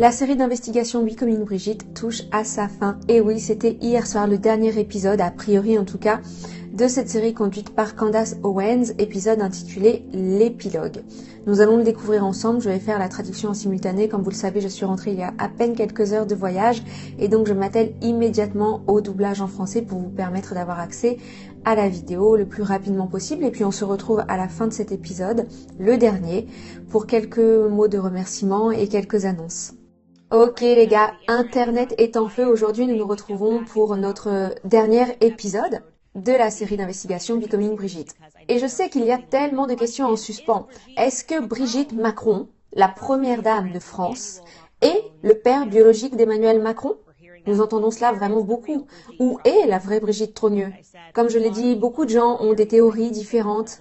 La série d'investigation Becoming Brigitte touche à sa fin. Et oui, c'était hier soir le dernier épisode, a priori en tout cas, de cette série conduite par Candace Owens, épisode intitulé L'épilogue. Nous allons le découvrir ensemble, je vais faire la traduction en simultané. Comme vous le savez, je suis rentrée il y a à peine quelques heures de voyage et donc je m'attelle immédiatement au doublage en français pour vous permettre d'avoir accès à la vidéo le plus rapidement possible. Et puis on se retrouve à la fin de cet épisode, le dernier, pour quelques mots de remerciement et quelques annonces. Ok les gars, Internet est en feu. Aujourd'hui, nous nous retrouvons pour notre dernier épisode de la série d'investigation Becoming Brigitte. Et je sais qu'il y a tellement de questions en suspens. Est-ce que Brigitte Macron, la première dame de France, est le père biologique d'Emmanuel Macron? Nous entendons cela vraiment beaucoup. Où est la vraie Brigitte Trogneux? Comme je l'ai dit, beaucoup de gens ont des théories différentes.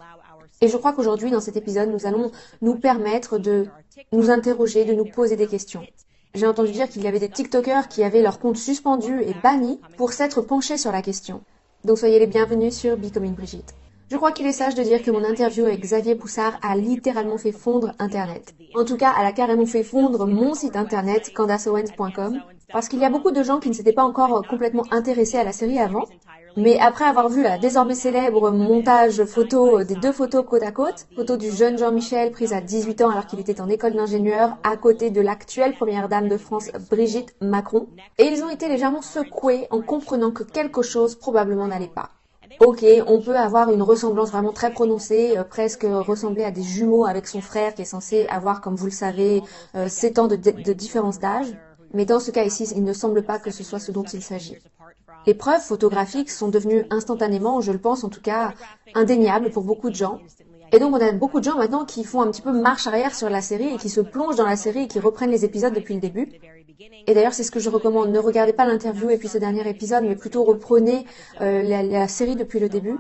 Et je crois qu'aujourd'hui, dans cet épisode, nous allons nous permettre de nous interroger, de nous poser des questions. J'ai entendu dire qu'il y avait des TikTokers qui avaient leur compte suspendu et banni pour s'être penchés sur la question. Donc soyez les bienvenus sur Becoming Brigitte. Je crois qu'il est sage de dire que mon interview avec Xavier Poussard a littéralement fait fondre Internet. En tout cas, elle a carrément fait fondre mon site internet, candaceowens.com, parce qu'il y a beaucoup de gens qui ne s'étaient pas encore complètement intéressés à la série avant. Mais après avoir vu la désormais célèbre montage photo des deux photos côte à côte, photo du jeune Jean-Michel prise à 18 ans alors qu'il était en école d'ingénieur à côté de l'actuelle première dame de France Brigitte Macron, et ils ont été légèrement secoués en comprenant que quelque chose probablement n'allait pas. Ok, on peut avoir une ressemblance vraiment très prononcée, presque ressembler à des jumeaux avec son frère qui est censé avoir, comme vous le savez, 7 ans de différence d'âge. Mais dans ce cas ici, il ne semble pas que ce soit ce dont il s'agit. Les preuves photographiques sont devenues instantanément, je le pense en tout cas, indéniables pour beaucoup de gens. Et donc on a beaucoup de gens maintenant qui font un petit peu marche arrière sur la série et qui se plongent dans la série et qui reprennent les épisodes depuis le début. Et d'ailleurs c'est ce que je recommande, ne regardez pas l'interview et puis ce dernier épisode, mais plutôt reprenez la série depuis le début.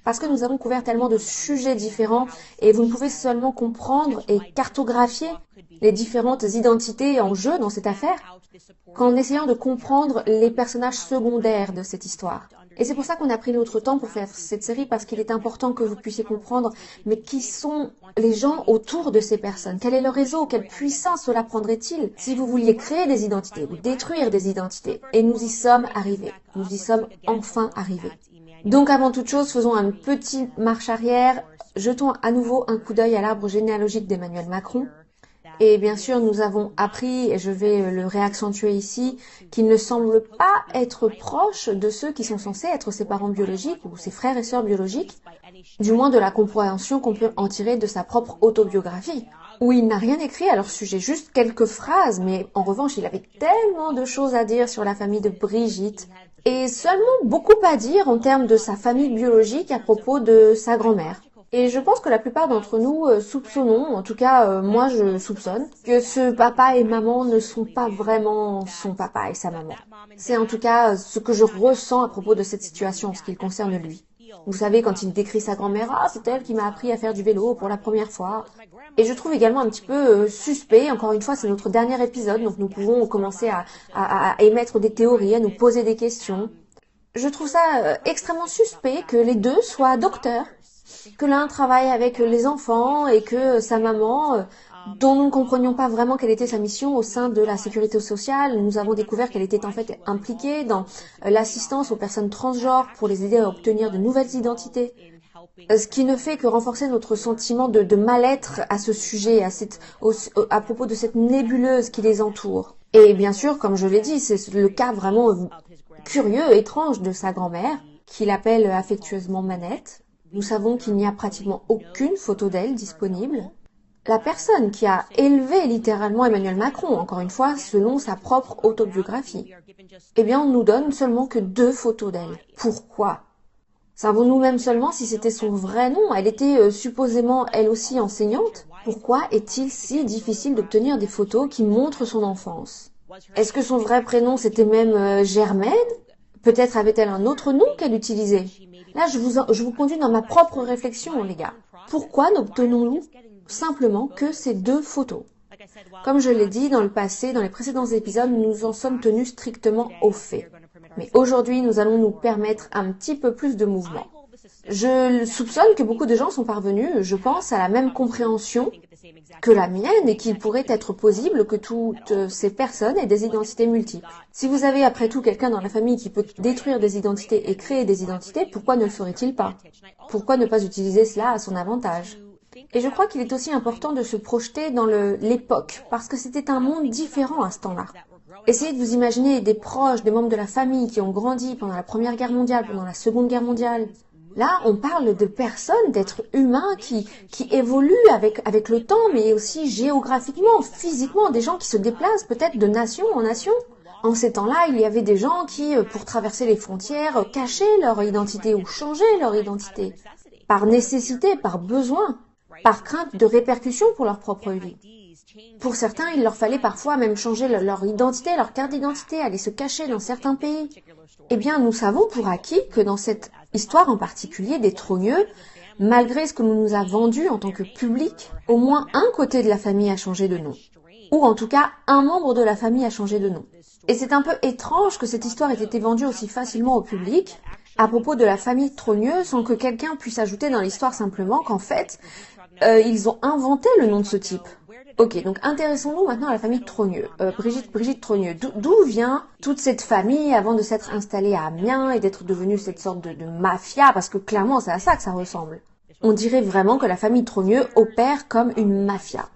Parce que nous avons couvert tellement de sujets différents et vous ne pouvez seulement comprendre et cartographier les différentes identités en jeu dans cette affaire qu'en essayant de comprendre les personnages secondaires de cette histoire. Et c'est pour ça qu'on a pris notre temps pour faire cette série, parce qu'il est important que vous puissiez comprendre, mais qui sont les gens autour de ces personnes? Quel est leur réseau? Quelle puissance cela prendrait-il si vous vouliez créer des identités ou détruire des identités? Et nous y sommes arrivés. Nous y sommes enfin arrivés. Donc avant toute chose, faisons une petite marche arrière, jetons à nouveau un coup d'œil à l'arbre généalogique d'Emmanuel Macron. Et bien sûr, nous avons appris, et je vais le réaccentuer ici, qu'il ne semble pas être proche de ceux qui sont censés être ses parents biologiques ou ses frères et sœurs biologiques, du moins de la compréhension qu'on peut en tirer de sa propre autobiographie, où il n'a rien écrit à leur sujet, juste quelques phrases, mais en revanche, il avait tellement de choses à dire sur la famille de Brigitte, et seulement beaucoup à dire en termes de sa famille biologique à propos de sa grand-mère. Et je pense que la plupart d'entre nous soupçonnons, en tout cas moi je soupçonne, que ce papa et maman ne sont pas vraiment son papa et sa maman. C'est en tout cas ce que je ressens à propos de cette situation en ce qui le concerne lui. Vous savez, quand il décrit sa grand-mère, « Ah, c'est elle qui m'a appris à faire du vélo pour la première fois ». Et je trouve également un petit peu suspect, encore une fois c'est notre dernier épisode, donc nous pouvons commencer à émettre des théories, à nous poser des questions. Je trouve ça extrêmement suspect que les deux soient docteurs, que l'un travaille avec les enfants et que sa maman, dont nous ne comprenions pas vraiment quelle était sa mission au sein de la sécurité sociale, nous avons découvert qu'elle était en fait impliquée dans l'assistance aux personnes transgenres pour les aider à obtenir de nouvelles identités. Ce qui ne fait que renforcer notre sentiment de mal-être à ce sujet, à propos de cette nébuleuse qui les entoure. Et bien sûr, comme je l'ai dit, c'est le cas vraiment curieux, étrange de sa grand-mère, qu'il appelle affectueusement Manette. Nous savons qu'il n'y a pratiquement aucune photo d'elle disponible. La personne qui a élevé littéralement Emmanuel Macron, encore une fois, selon sa propre autobiographie, eh bien, on nous donne seulement que 2 photos d'elle. Pourquoi? Savons-nous même seulement si c'était son vrai nom? Elle était supposément elle aussi enseignante. Pourquoi est-il si difficile d'obtenir des photos qui montrent son enfance? Est-ce que son vrai prénom c'était même Germaine? Peut-être avait-elle un autre nom qu'elle utilisait? Là, je vous conduis dans ma propre réflexion, les gars. Pourquoi n'obtenons-nous simplement que ces 2 photos? Comme je l'ai dit dans le passé, dans les précédents épisodes, nous en sommes tenus strictement aux faits. Mais aujourd'hui, nous allons nous permettre un petit peu plus de mouvement. Je soupçonne que beaucoup de gens sont parvenus, je pense, à la même compréhension que la mienne et qu'il pourrait être possible que toutes ces personnes aient des identités multiples. Si vous avez après tout quelqu'un dans la famille qui peut détruire des identités et créer des identités, pourquoi ne le ferait-il pas? Pourquoi ne pas utiliser cela à son avantage? Et je crois qu'il est aussi important de se projeter dans l'époque, parce que c'était un monde différent à ce temps-là. Essayez de vous imaginer des proches, des membres de la famille qui ont grandi pendant la Première Guerre mondiale, pendant la Seconde Guerre mondiale. Là, on parle de personnes, d'êtres humains qui évoluent avec le temps, mais aussi géographiquement, physiquement, des gens qui se déplacent peut-être de nation en nation. En ces temps-là, il y avait des gens qui, pour traverser les frontières, cachaient leur identité ou changeaient leur identité, par nécessité, par besoin, par crainte de répercussions pour leur propre vie. Pour certains, il leur fallait parfois même changer leur identité, leur carte d'identité, aller se cacher dans certains pays. Eh bien, nous savons pour acquis que dans cette histoire en particulier des trogneux, malgré ce que l'on nous a vendu en tant que public, au moins un côté de la famille a changé de nom. Ou en tout cas, un membre de la famille a changé de nom. Et c'est un peu étrange que cette histoire ait été vendue aussi facilement au public à propos de la famille Trogneux sans que quelqu'un puisse ajouter dans l'histoire simplement qu'en fait, ils ont inventé le nom de ce type. Ok, donc intéressons-nous maintenant à la famille Trogneux. Brigitte Trogneux, d'où vient toute cette famille avant de s'être installée à Amiens et d'être devenue cette sorte de mafia? Parce que clairement, c'est à ça que ça ressemble. On dirait vraiment que la famille Trogneux opère comme une mafia.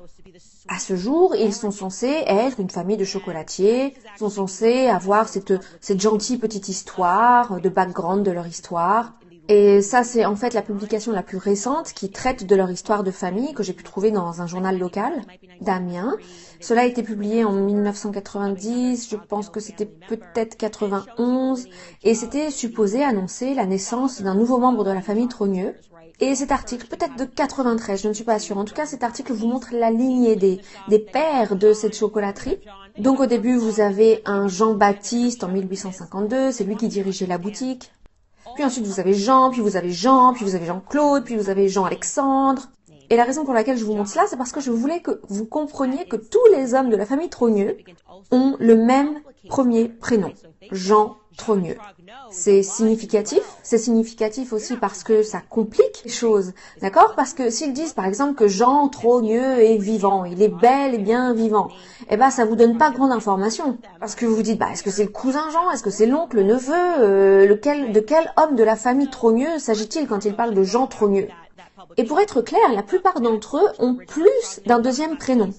À ce jour, ils sont censés être une famille de chocolatiers, ils sont censés avoir cette gentille petite histoire, de background de leur histoire. Et ça, c'est en fait la publication la plus récente qui traite de leur histoire de famille que j'ai pu trouver dans un journal local d'Amiens. Cela a été publié en 1990, je pense que c'était peut-être 91, et c'était supposé annoncer la naissance d'un nouveau membre de la famille Trogneux. Et cet article, peut-être de 93, je ne suis pas sûre. En tout cas, cet article vous montre la lignée des pères de cette chocolaterie. Donc au début, vous avez un Jean-Baptiste en 1852, c'est lui qui dirigeait la boutique. Puis ensuite, vous avez Jean, puis vous avez Jean, puis vous avez Jean-Claude, puis vous avez Jean-Alexandre. Et la raison pour laquelle je vous montre cela, c'est parce que je voulais que vous compreniez que tous les hommes de la famille Trogneux ont le même premier prénom, Jean Trogneux. C'est significatif aussi parce que ça complique les choses, d'accord? Parce que s'ils disent par exemple que Jean Trogneux est vivant, il est bel et bien vivant, eh ben ça vous donne pas grande information. Parce que vous vous dites, est-ce que c'est le cousin Jean, est-ce que c'est l'oncle, le neveu, de quel homme de la famille Trogneux s'agit-il quand il parle de Jean Trogneux? Et pour être clair, la plupart d'entre eux ont plus d'un deuxième prénom.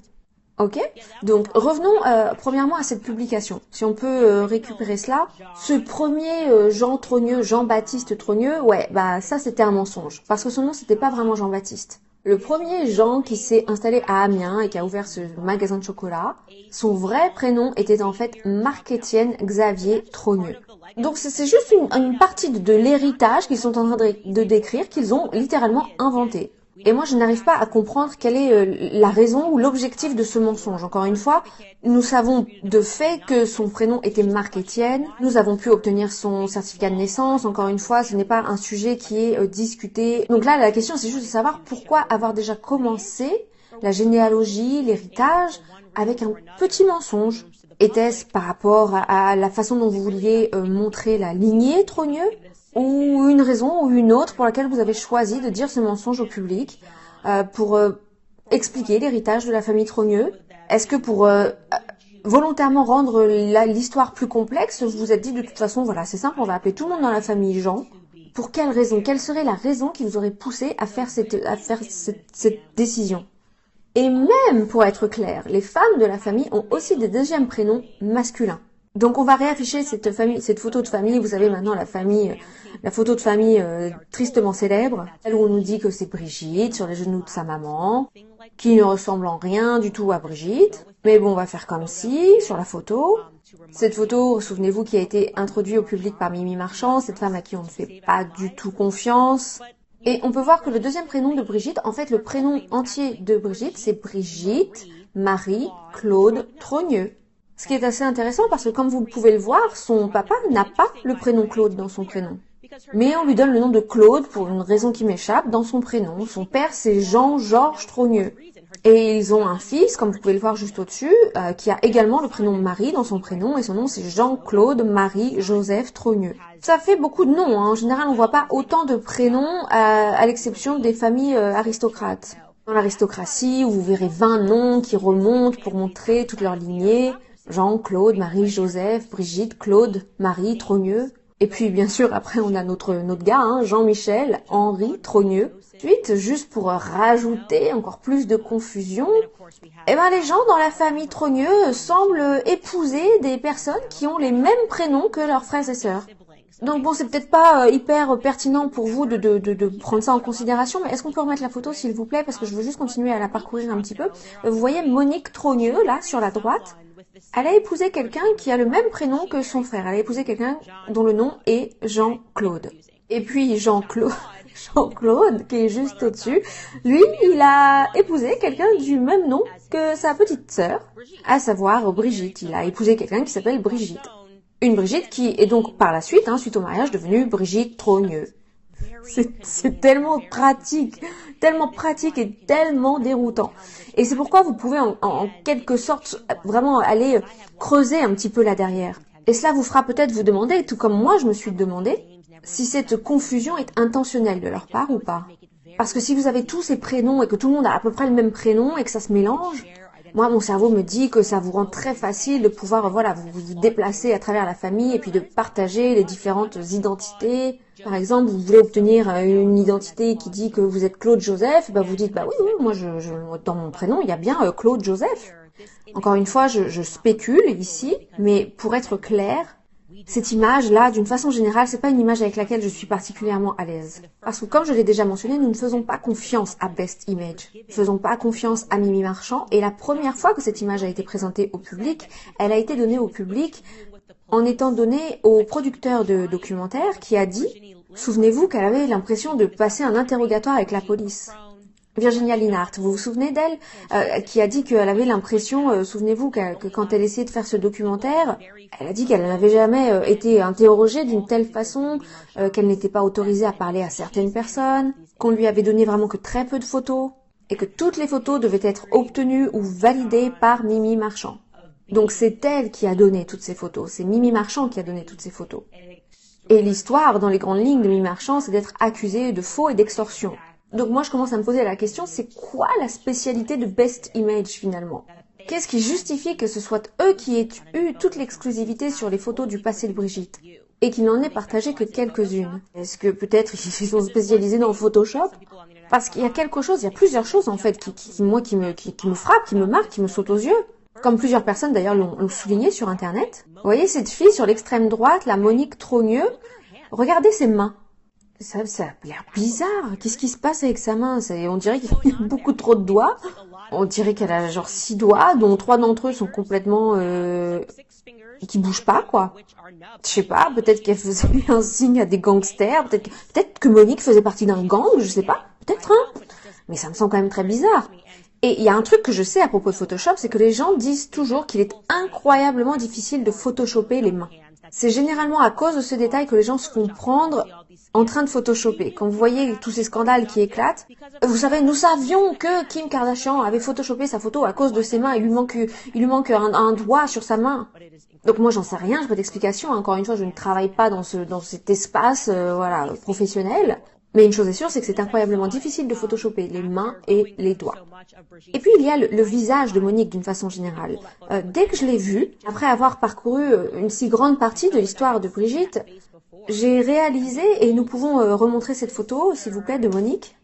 Ok? Donc revenons premièrement à cette publication. Si on peut récupérer cela, ce premier Jean Trogneux, Jean-Baptiste Trogneux, ça c'était un mensonge. Parce que son nom c'était pas vraiment Jean-Baptiste. Le premier Jean qui s'est installé à Amiens et qui a ouvert ce magasin de chocolat, son vrai prénom était en fait Marc-Étienne Xavier Trogneux. Donc c'est juste une partie de l'héritage qu'ils sont en train de décrire, qu'ils ont littéralement inventé. Et moi, je n'arrive pas à comprendre quelle est la raison ou l'objectif de ce mensonge. Encore une fois, nous savons de fait que son prénom était Marc-Étienne. Nous avons pu obtenir son certificat de naissance. Encore une fois, ce n'est pas un sujet qui est discuté. Donc là, la question, c'est juste de savoir pourquoi avoir déjà commencé la généalogie, l'héritage, avec un petit mensonge. Était-ce par rapport à la façon dont vous vouliez montrer la lignée Trogneux ? Ou une raison ou une autre pour laquelle vous avez choisi de dire ce mensonge au public pour expliquer l'héritage de la famille Trogneux? Est-ce que pour volontairement rendre l'histoire plus complexe, vous vous êtes dit de toute façon, voilà, c'est simple, on va appeler tout le monde dans la famille Jean? Pour quelle raison? Quelle serait la raison qui vous aurait poussé à faire cette décision? Et même, pour être clair, les femmes de la famille ont aussi des deuxièmes prénoms masculins. Donc on va réafficher cette photo de famille. Vous savez maintenant la photo de famille tristement célèbre, celle où on nous dit que c'est Brigitte sur les genoux de sa maman, qui ne ressemble en rien du tout à Brigitte. Mais bon, on va faire comme si sur la photo. Cette photo, souvenez-vous, qui a été introduite au public par Mimi Marchand, cette femme à qui on ne fait pas du tout confiance. Et on peut voir que le deuxième prénom de Brigitte, en fait le prénom entier de Brigitte, c'est Brigitte Marie Claude Trogneux. Ce qui est assez intéressant parce que comme vous pouvez le voir, son papa n'a pas le prénom Claude dans son prénom. Mais on lui donne le nom de Claude pour une raison qui m'échappe dans son prénom. Son père c'est Jean-Georges Trogneux. Et ils ont un fils, comme vous pouvez le voir juste au-dessus, qui a également le prénom Marie dans son prénom, et son nom c'est Jean-Claude Marie Joseph Trogneux. Ça fait beaucoup de noms, hein. En général on voit pas autant de prénoms, à l'exception des familles aristocrates. Dans l'aristocratie, où vous verrez 20 noms qui remontent pour montrer toute leur lignée. Jean, Claude, Marie, Joseph, Brigitte, Claude, Marie, Trogneux. Et puis, bien sûr, après, on a notre gars, hein, Jean-Michel, Henri, Trogneux. Ensuite, juste pour rajouter encore plus de confusion, eh ben, les gens dans la famille Trogneux semblent épouser des personnes qui ont les mêmes prénoms que leurs frères et sœurs. Donc bon, c'est peut-être pas hyper pertinent pour vous de prendre ça en considération, mais est-ce qu'on peut remettre la photo, s'il vous plaît, parce que je veux juste continuer à la parcourir un petit peu. Vous voyez Monique Trogneux, là, sur la droite. Elle a épousé quelqu'un qui a le même prénom que son frère. Elle a épousé quelqu'un dont le nom est Jean-Claude. Et puis Jean-Claude, qui est juste au-dessus, lui, il a épousé quelqu'un du même nom que sa petite sœur, à savoir Brigitte. Il a épousé quelqu'un qui s'appelle Brigitte. Une Brigitte qui est donc par la suite, suite au mariage, devenue Brigitte Trogneux. C'est tellement pratique et tellement déroutant. Et c'est pourquoi vous pouvez en quelque sorte vraiment aller creuser un petit peu là derrière. Et cela vous fera peut-être vous demander, tout comme moi je me suis demandé, si cette confusion est intentionnelle de leur part ou pas. Parce que si vous avez tous ces prénoms et que tout le monde a à peu près le même prénom et que ça se mélange, moi, mon cerveau me dit que ça vous rend très facile de pouvoir, vous déplacer à travers la famille et puis de partager les différentes identités. Par exemple, vous voulez obtenir une identité qui dit que vous êtes Claude Joseph, vous dites, oui, moi, dans mon prénom, il y a bien Claude Joseph. Encore une fois, je spécule ici, mais pour être clair, cette image-là, d'une façon générale, c'est pas une image avec laquelle je suis particulièrement à l'aise. Parce que comme je l'ai déjà mentionné, nous ne faisons pas confiance à Best Image. Nous ne faisons pas confiance à Mimi Marchand. Et la première fois que cette image a été présentée au public, elle a été donnée au public en étant donnée au producteur de documentaire qui a dit, souvenez-vous qu'elle avait l'impression de passer un interrogatoire avec la police. Virginia Linhart, vous vous souvenez d'elle, qui a dit qu'elle avait l'impression, souvenez-vous que quand elle essayait de faire ce documentaire, elle a dit qu'elle n'avait jamais été interrogée d'une telle façon, qu'elle n'était pas autorisée à parler à certaines personnes, qu'on lui avait donné vraiment que très peu de photos, et que toutes les photos devaient être obtenues ou validées par Mimi Marchand. Donc c'est elle qui a donné toutes ces photos, c'est Mimi Marchand qui a donné toutes ces photos. Et l'histoire, dans les grandes lignes de Mimi Marchand, c'est d'être accusée de faux et d'extorsion. Donc moi je commence à me poser la question, c'est quoi la spécialité de Best Image finalement? Qu'est-ce qui justifie que ce soit eux qui aient eu toute l'exclusivité sur les photos du passé de Brigitte et qu'ils n'en aient partagé que quelques-unes? Est-ce que peut-être ils sont spécialisés dans Photoshop? Parce qu'il y a quelque chose, il y a plusieurs choses en fait qui me frappent, qui me marquent, qui me sautent aux yeux. Comme plusieurs personnes d'ailleurs l'ont souligné sur internet. Vous voyez cette fille sur l'extrême droite, la Monique Trogneux, regardez ses mains. Ça a l'air bizarre. Qu'est-ce qui se passe avec sa main? On dirait qu'il y a beaucoup trop de doigts. On dirait qu'elle a genre 6 doigts, dont 3 d'entre eux sont complètement... qui bougent pas, quoi. Je sais pas, peut-être qu'elle faisait un signe à des gangsters, peut-être que Monique faisait partie d'un gang, je sais pas. Peut-être, hein. Mais ça me semble quand même très bizarre. Et il y a un truc que je sais à propos de Photoshop, c'est que les gens disent toujours qu'il est incroyablement difficile de photoshopper les mains. C'est généralement à cause de ce détail que les gens se font prendre en train de photoshopper. Quand vous voyez tous ces scandales qui éclatent, vous savez, nous savions que Kim Kardashian avait photoshopé sa photo à cause de ses mains. Il lui manque un doigt sur sa main. Donc moi j'en sais rien, j'ai pas d'explication. Encore une fois, je ne travaille pas dans cet espace professionnel. Mais une chose est sûre, c'est que c'est incroyablement difficile de photoshopper les mains et les doigts. Et puis il y a le visage de Monique d'une façon générale. Dès que je l'ai vue, après avoir parcouru une si grande partie de l'histoire de Brigitte, j'ai réalisé, et nous pouvons remontrer cette photo, s'il vous plaît, de Monique.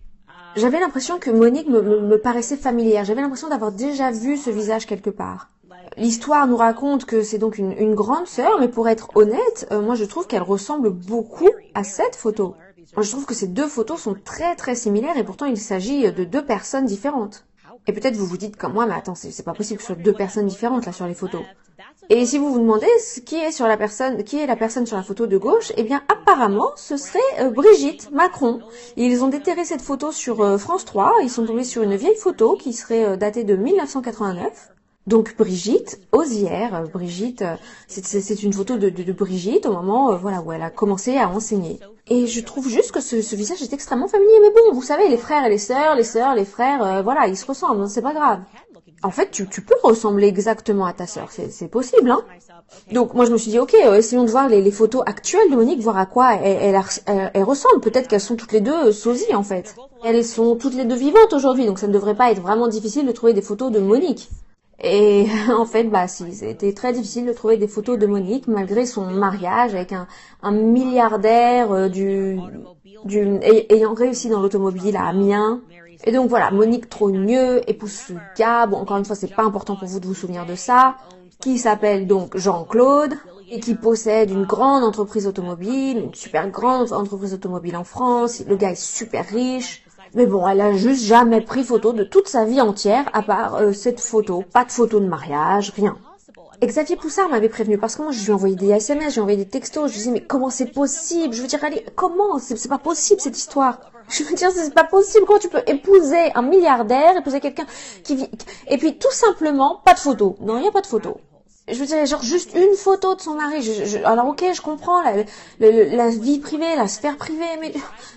J'avais l'impression que Monique me paraissait familière. J'avais l'impression d'avoir déjà vu ce visage quelque part. L'histoire nous raconte que c'est donc une grande sœur, mais pour être honnête, moi je trouve qu'elle ressemble beaucoup à cette photo. Moi, je trouve que ces deux photos sont très très similaires et pourtant il s'agit de deux personnes différentes. Et peut-être vous vous dites comme moi, mais attends, c'est pas possible que ce soit deux personnes différentes là sur les photos. Et si vous vous demandez qui est la personne sur la photo de gauche, eh bien apparemment ce serait Brigitte Macron. Ils ont déterré cette photo sur France 3, ils sont tombés sur une vieille photo qui serait datée de 1989. Donc Brigitte Ozière, Brigitte, c'est une photo de Brigitte au moment voilà, où elle a commencé à enseigner. Et je trouve juste que ce visage est extrêmement familier. Mais bon, vous savez, les frères et les sœurs, les frères, voilà, ils se ressemblent, hein, c'est pas grave. En fait, tu peux ressembler exactement à ta sœur, c'est possible, hein. Donc moi je me suis dit, ok, essayons de voir les photos actuelles de Monique, voir à quoi elle ressemble. Peut-être qu'elles sont toutes les deux sosies en fait. Elles sont toutes les deux vivantes aujourd'hui, donc ça ne devrait pas être vraiment difficile de trouver des photos de Monique. Et en fait, bah si, c'était très difficile de trouver des photos de Monique malgré son mariage avec un milliardaire ayant réussi dans l'automobile à Amiens. Et donc voilà, Monique Trogneux épouse ce gars, bon encore une fois c'est pas important pour vous de vous souvenir de ça, qui s'appelle donc Jean-Claude et qui possède une grande entreprise automobile, une super grande entreprise automobile en France, le gars est super riche. Mais bon, elle a juste jamais pris photo de toute sa vie entière, à part cette photo. Pas de photo de mariage, rien. Et Xavier Poussard m'avait prévenu, parce que moi, je lui ai envoyé des SMS, j'ai envoyé des textos, je lui disais, mais comment c'est possible? Je veux dire, allez, comment? C'est pas possible, cette histoire. Je veux dire, c'est pas possible. Comment tu peux épouser un milliardaire, épouser quelqu'un qui vit... Et puis, tout simplement, pas de photo. Non, il n'y a pas de photo. Je veux dire, genre juste une photo de son mari. Alors ok, je comprends la vie privée, la sphère privée, mais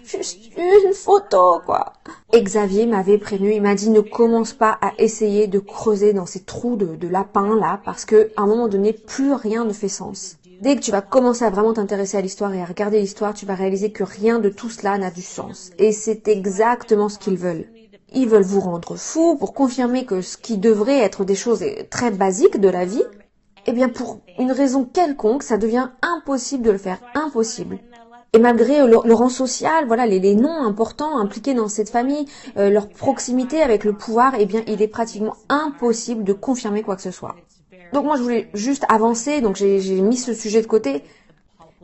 juste une photo, quoi. Et Xavier m'avait prévenu, il m'a dit ne commence pas à essayer de creuser dans ces trous de lapin là, parce que à un moment donné, plus rien ne fait sens. Dès que tu vas commencer à vraiment t'intéresser à l'histoire et à regarder l'histoire, tu vas réaliser que rien de tout cela n'a du sens. Et c'est exactement ce qu'ils veulent. Ils veulent vous rendre fou pour confirmer que ce qui devrait être des choses très basiques de la vie, eh bien, pour une raison quelconque, ça devient impossible de le faire, impossible. Et malgré le rang social, voilà, les noms importants impliqués dans cette famille, leur proximité avec le pouvoir, eh bien, il est pratiquement impossible de confirmer quoi que ce soit. Donc moi, je voulais juste avancer, donc j'ai mis ce sujet de côté.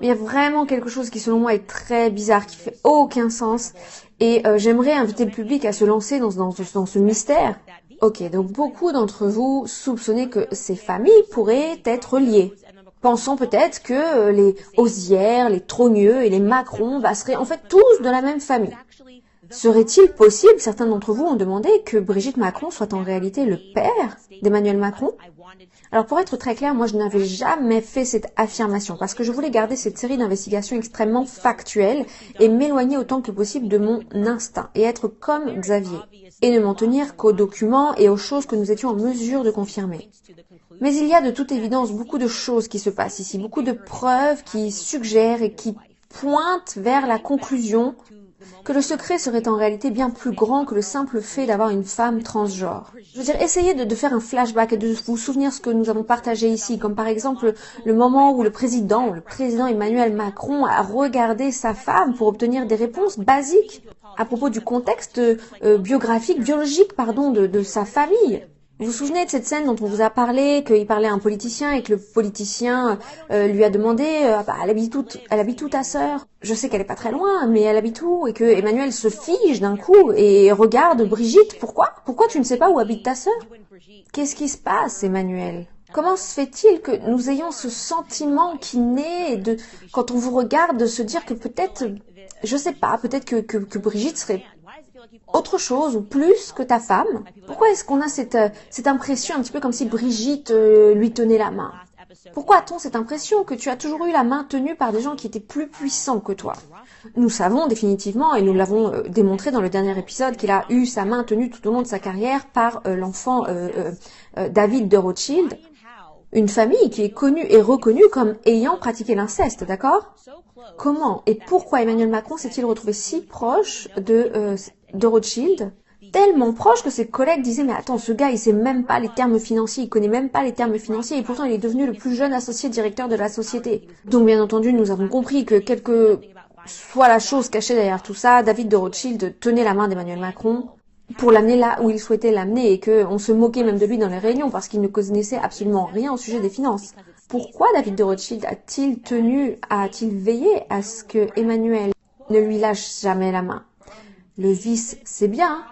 Mais il y a vraiment quelque chose qui, selon moi, est très bizarre, qui fait aucun sens. Et j'aimerais inviter le public à se lancer dans ce mystère. Ok, donc beaucoup d'entre vous soupçonnez que ces familles pourraient être liées. Pensant peut-être que les Ozières, les Trogneux et les Macron seraient en fait tous de la même famille. Serait-il possible, certains d'entre vous ont demandé, que Brigitte Macron soit en réalité le père d'Emmanuel Macron? Alors pour être très clair, moi je n'avais jamais fait cette affirmation parce que je voulais garder cette série d'investigations extrêmement factuelles et m'éloigner autant que possible de mon instinct et être comme Xavier et ne m'en tenir qu'aux documents et aux choses que nous étions en mesure de confirmer. Mais il y a de toute évidence beaucoup de choses qui se passent ici, beaucoup de preuves qui suggèrent et qui pointent vers la conclusion que le secret serait en réalité bien plus grand que le simple fait d'avoir une femme transgenre. Je veux dire, essayez de faire un flashback et de vous souvenir ce que nous avons partagé ici, comme par exemple le moment où le président Emmanuel Macron a regardé sa femme pour obtenir des réponses basiques à propos du contexte biologique, de sa famille. Vous vous souvenez de cette scène dont on vous a parlé, qu'il parlait à un politicien et que le politicien lui a demandé elle habite où ta sœur? Je sais qu'elle est pas très loin, mais elle habite où? Et que Emmanuel se fige d'un coup et regarde Brigitte. Pourquoi tu ne sais pas où habite ta sœur? Qu'est-ce qui se passe, Emmanuel? Comment se fait-il que nous ayons ce sentiment qui naît quand on vous regarde, de se dire que peut-être, je sais pas, peut-être que Brigitte serait autre chose ou plus que ta femme? Pourquoi est-ce qu'on a cette impression un petit peu comme si Brigitte lui tenait la main? Pourquoi a-t-on cette impression que tu as toujours eu la main tenue par des gens qui étaient plus puissants que toi? Nous savons définitivement, et nous l'avons démontré dans le dernier épisode, qu'il a eu sa main tenue tout au long de sa carrière par l'enfant David de Rothschild, une famille qui est connue et reconnue comme ayant pratiqué l'inceste, d'accord? Comment et pourquoi Emmanuel Macron s'est-il retrouvé si proche de Rothschild, tellement proche que ses collègues disaient mais attends, ce gars il sait même pas les termes financiers, il connaît même pas les termes financiers et pourtant il est devenu le plus jeune associé directeur de la société. Donc bien entendu nous avons compris que quelle que soit la chose cachée derrière tout ça, David de Rothschild tenait la main d'Emmanuel Macron pour l'amener là où il souhaitait l'amener et qu'on se moquait même de lui dans les réunions parce qu'il ne connaissait absolument rien au sujet des finances. Pourquoi David de Rothschild a-t-il veillé à ce que Emmanuel ne lui lâche jamais la main? Le vice, c'est bien,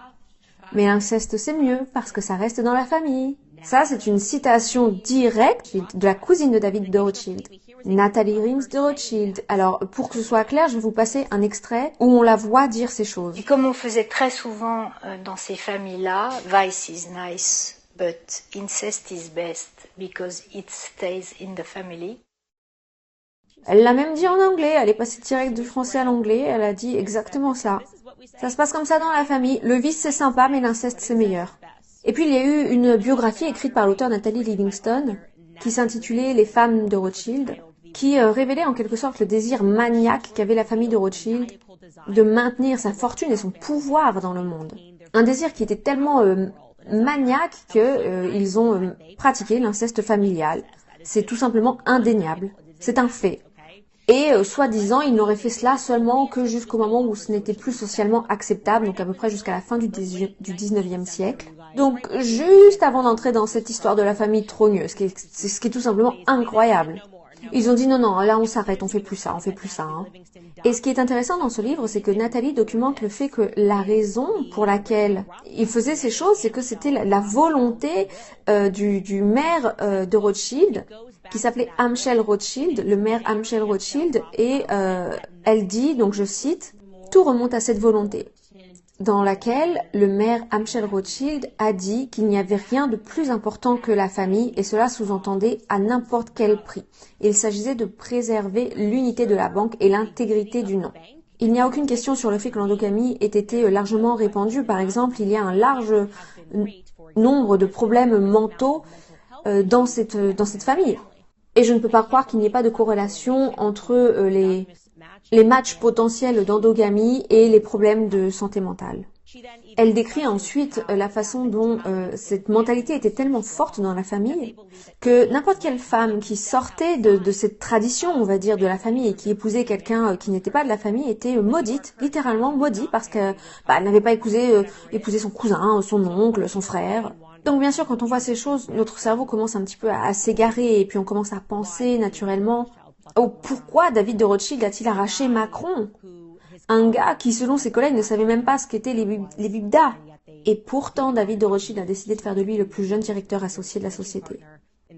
mais l'inceste, c'est mieux, parce que ça reste dans la famille. Ça, c'est une citation directe de la cousine de David de Rothschild, Nathalie Rims de Rothschild. Alors, pour que ce soit clair, je vais vous passer un extrait où on la voit dire ces choses. Et comme on faisait très souvent dans ces familles-là, Vice is nice, but incest is best because it stays in the family. Elle l'a même dit en anglais, elle est passée direct du français à l'anglais, elle a dit exactement ça. Ça se passe comme ça dans la famille, le vice c'est sympa mais l'inceste c'est meilleur. Et puis il y a eu une biographie écrite par l'auteur Nathalie Livingstone qui s'intitulait Les femmes de Rothschild, qui révélait en quelque sorte le désir maniaque qu'avait la famille de Rothschild de maintenir sa fortune et son pouvoir dans le monde. Un désir qui était tellement maniaque qu'ils ont pratiqué l'inceste familial. C'est tout simplement indéniable, c'est un fait. Et soi-disant, ils n'auraient fait cela seulement que jusqu'au moment où ce n'était plus socialement acceptable, donc à peu près jusqu'à la fin du 19e siècle. Donc juste avant d'entrer dans cette histoire de la famille trogneuse, ce qui est tout simplement incroyable. Ils ont dit non, là on s'arrête, on fait plus ça. Hein. Et ce qui est intéressant dans ce livre, c'est que Nathalie documente le fait que la raison pour laquelle il faisait ces choses, c'est que c'était la volonté du maire de Rothschild, qui s'appelait Amschel Rothschild, le maire Amschel Rothschild, et elle dit, donc je cite, « Tout remonte à cette volonté », dans laquelle le maire Amschel Rothschild a dit qu'il n'y avait rien de plus important que la famille, et cela sous-entendait à n'importe quel prix. Il s'agissait de préserver l'unité de la banque et l'intégrité du nom. Il n'y a aucune question sur le fait que l'endogamie ait été largement répandue. Par exemple, il y a un large nombre de problèmes mentaux dans cette famille. Et je ne peux pas croire qu'il n'y ait pas de corrélation entre les matchs potentiels d'endogamie et les problèmes de santé mentale. Elle décrit ensuite la façon dont cette mentalité était tellement forte dans la famille que n'importe quelle femme qui sortait de cette tradition, on va dire, de la famille et qui épousait quelqu'un qui n'était pas de la famille était maudite, littéralement maudite, parce qu'elle n'avait pas épousé son cousin, son oncle, son frère. Donc bien sûr, quand on voit ces choses, notre cerveau commence un petit peu à s'égarer et puis on commence à penser naturellement « Oh, pourquoi David de Rothschild a-t-il arraché Macron ?» Un gars qui, selon ses collègues, ne savait même pas ce qu'étaient les bidas. Et pourtant, David de Rothschild a décidé de faire de lui le plus jeune directeur associé de la société,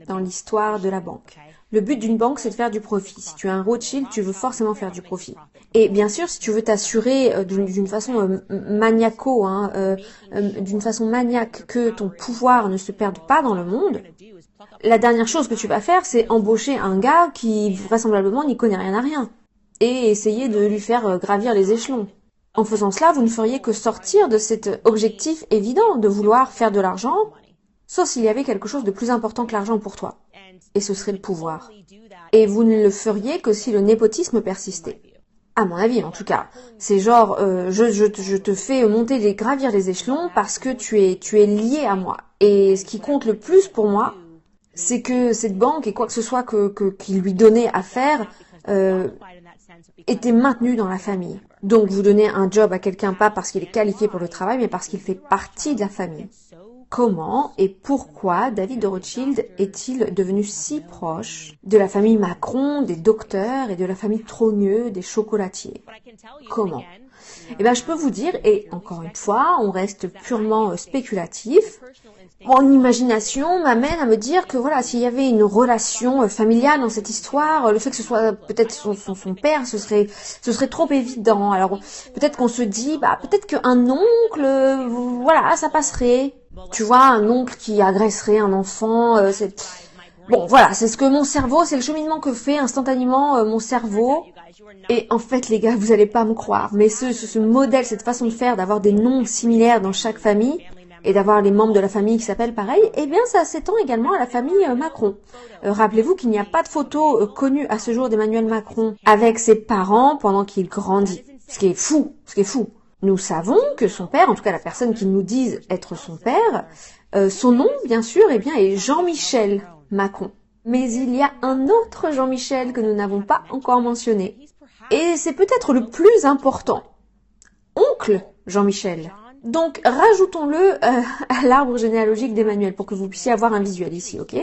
dans l'histoire de la banque. Le but d'une banque, c'est de faire du profit. Si tu es un Rothschild, tu veux forcément faire du profit. Et bien sûr, si tu veux t'assurer d'une façon d'une façon maniaque que ton pouvoir ne se perde pas dans le monde, la dernière chose que tu vas faire, c'est embaucher un gars qui vraisemblablement n'y connaît rien à rien et essayer de lui faire gravir les échelons. En faisant cela, vous ne feriez que sortir de cet objectif évident de vouloir faire de l'argent, sauf s'il y avait quelque chose de plus important que l'argent pour toi. Et ce serait le pouvoir. Et vous ne le feriez que si le népotisme persistait. À mon avis, en tout cas. C'est genre, je te fais gravir les échelons parce que tu es lié à moi. Et ce qui compte le plus pour moi, c'est que cette banque et quoi que ce soit qu'il lui donnait à faire était maintenu dans la famille. Donc vous donnez un job à quelqu'un pas parce qu'il est qualifié pour le travail, mais parce qu'il fait partie de la famille. Comment et pourquoi David de Rothschild est-il devenu si proche de la famille Macron, des docteurs et de la famille Trogneux, des chocolatiers? Comment? Eh bien, je peux vous dire, et encore une fois, on reste purement spéculatif. Mon imagination m'amène à me dire que voilà, s'il y avait une relation familiale dans cette histoire, le fait que ce soit peut-être son père, ce serait trop évident. Alors peut-être qu'on se dit, peut-être qu'un oncle, voilà, ça passerait. Tu vois, un oncle qui agresserait un enfant, bon, voilà, c'est ce que mon cerveau, c'est le cheminement que fait instantanément mon cerveau. Et en fait, les gars, vous allez pas me croire, mais ce modèle, cette façon de faire, d'avoir des noms similaires dans chaque famille, et d'avoir les membres de la famille qui s'appellent pareil, eh bien, ça s'étend également à la famille Macron. Rappelez-vous qu'il n'y a pas de photo connue à ce jour d'Emmanuel Macron avec ses parents pendant qu'il grandit. Ce qui est fou. Nous savons que son père, en tout cas la personne qui nous dise être son père, son nom, bien sûr, est Jean-Michel Macron. Mais il y a un autre Jean-Michel que nous n'avons pas encore mentionné. Et c'est peut-être le plus important. Oncle Jean-Michel. Donc, rajoutons-le à l'arbre généalogique d'Emmanuel pour que vous puissiez avoir un visuel ici, ok?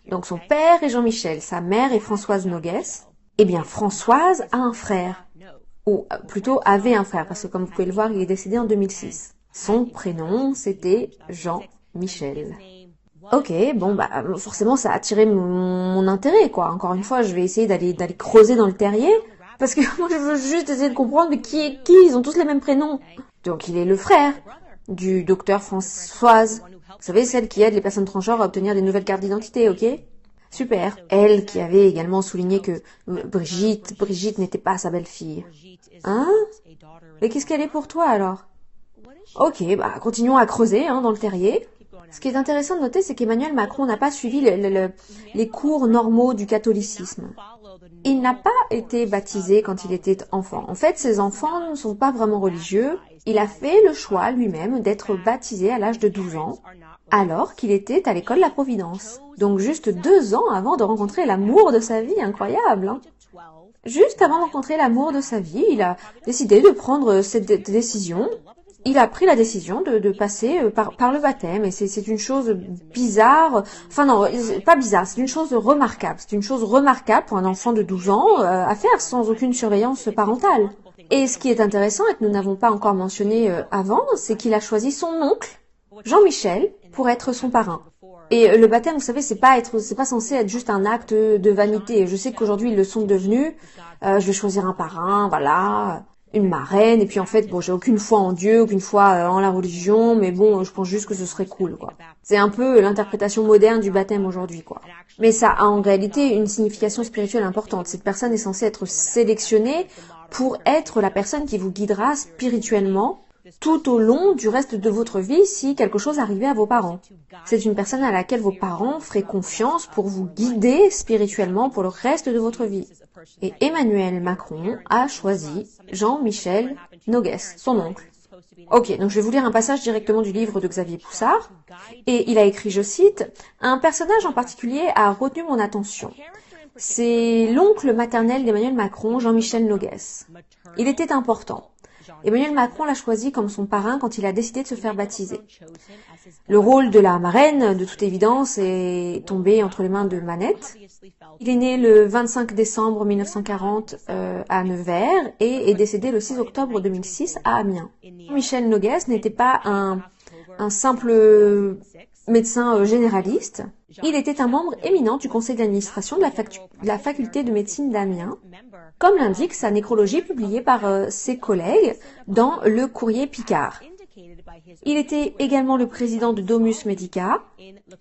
Donc, son père est Jean-Michel, sa mère est Françoise Noguès. Eh bien, Françoise a un frère. Ou plutôt avait un frère, parce que comme vous pouvez le voir, il est décédé en 2006. Son prénom, c'était Jean-Michel. Ok, bon, forcément, ça a attiré mon intérêt, quoi. Encore une fois, je vais essayer d'aller creuser dans le terrier, parce que moi, je veux juste essayer de comprendre mais qui, ils ont tous les mêmes prénoms. Donc, il est le frère du docteur Françoise Vous savez, celle qui aide les personnes transgenres à obtenir des nouvelles cartes d'identité, ok? Super. Elle qui avait également souligné que Brigitte n'était pas sa belle-fille. Hein? Mais qu'est-ce qu'elle est pour toi alors? Ok, bah continuons à creuser dans le terrier. Ce qui est intéressant de noter, c'est qu'Emmanuel Macron n'a pas suivi les cours normaux du catholicisme. Il n'a pas été baptisé quand il était enfant. En fait, ses enfants ne sont pas vraiment religieux. Il a fait le choix lui-même d'être baptisé à l'âge de 12 ans, alors qu'il était à l'école La Providence. Donc juste 2 ans avant de rencontrer l'amour de sa vie, incroyable. Juste avant de rencontrer l'amour de sa vie, il a décidé de prendre cette décision. Il a pris la décision de passer par le baptême, et c'est une chose bizarre, enfin non, pas bizarre, c'est une chose remarquable. C'est une chose remarquable pour un enfant de 12 ans à faire sans aucune surveillance parentale. Et ce qui est intéressant et que nous n'avons pas encore mentionné avant, c'est qu'il a choisi son oncle, Jean-Michel, pour être son parrain. Et le baptême, vous savez, c'est pas censé être juste un acte de vanité. Je sais qu'aujourd'hui ils le sont devenus. Je vais choisir un parrain, voilà, une marraine. Et puis en fait, bon, j'ai aucune foi en Dieu, aucune foi en la religion, mais bon, je pense juste que ce serait cool, quoi. C'est un peu l'interprétation moderne du baptême aujourd'hui, quoi. Mais ça a en réalité une signification spirituelle importante. Cette personne est censée être sélectionnée pour être la personne qui vous guidera spirituellement tout au long du reste de votre vie si quelque chose arrivait à vos parents. C'est une personne à laquelle vos parents feraient confiance pour vous guider spirituellement pour le reste de votre vie. Et Emmanuel Macron a choisi Jean-Michel Noguès, son oncle. Ok, donc je vais vous lire un passage directement du livre de Xavier Poussard. Et il a écrit, je cite, « Un personnage en particulier a retenu mon attention. C'est l'oncle maternel d'Emmanuel Macron, Jean-Michel Noguès. Il était important. Emmanuel Macron l'a choisi comme son parrain quand il a décidé de se faire baptiser. Le rôle de la marraine, de toute évidence, est tombé entre les mains de Manette. Il est né le 25 décembre 1940 à Nevers et est décédé le 6 octobre 2006 à Amiens. Michel Noguès n'était pas un simple médecin généraliste. Il était un membre éminent du conseil d'administration de la faculté de médecine d'Amiens, comme l'indique sa nécrologie publiée par ses collègues dans le Courrier Picard. Il était également le président de Domus Medica,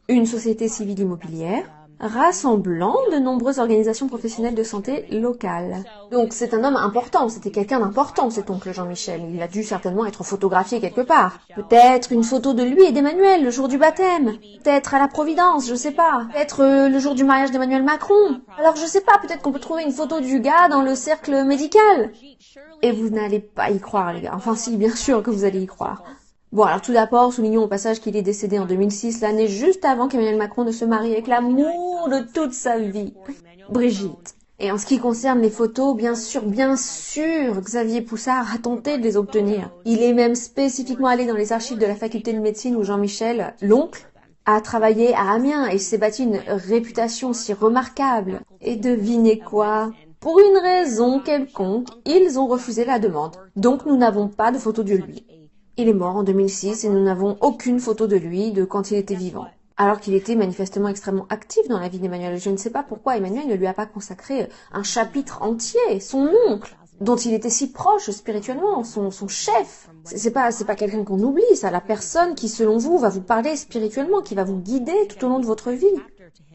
une société civile immobilière, rassemblant de nombreuses organisations professionnelles de santé locales. Donc c'est un homme important, c'était quelqu'un d'important cet oncle Jean-Michel. Il a dû certainement être photographié quelque part. Peut-être une photo de lui et d'Emmanuel le jour du baptême. Peut-être à la Providence, je sais pas. Peut-être le jour du mariage d'Emmanuel Macron. Alors je sais pas, peut-être qu'on peut trouver une photo du gars dans le cercle médical. Et vous n'allez pas y croire les gars. Enfin si, bien sûr que vous allez y croire. Bon, alors tout d'abord, soulignons au passage qu'il est décédé en 2006, l'année juste avant qu'Emmanuel Macron ne se marie avec l'amour de toute sa vie, Brigitte. Et en ce qui concerne les photos, bien sûr, Xavier Poussard a tenté de les obtenir. Il est même spécifiquement allé dans les archives de la faculté de médecine où Jean-Michel, l'oncle, a travaillé à Amiens et s'est bâti une réputation si remarquable. Et devinez quoi ? Pour une raison quelconque, ils ont refusé la demande. Donc nous n'avons pas de photo de lui. Il est mort en 2006 et nous n'avons aucune photo de lui de quand il était vivant. Alors qu'il était manifestement extrêmement actif dans la vie d'Emmanuel. Je ne sais pas pourquoi Emmanuel ne lui a pas consacré un chapitre entier, son oncle, dont il était si proche spirituellement, son chef. C'est pas quelqu'un qu'on oublie, ça, la personne qui, selon vous, va vous parler spirituellement, qui va vous guider tout au long de votre vie.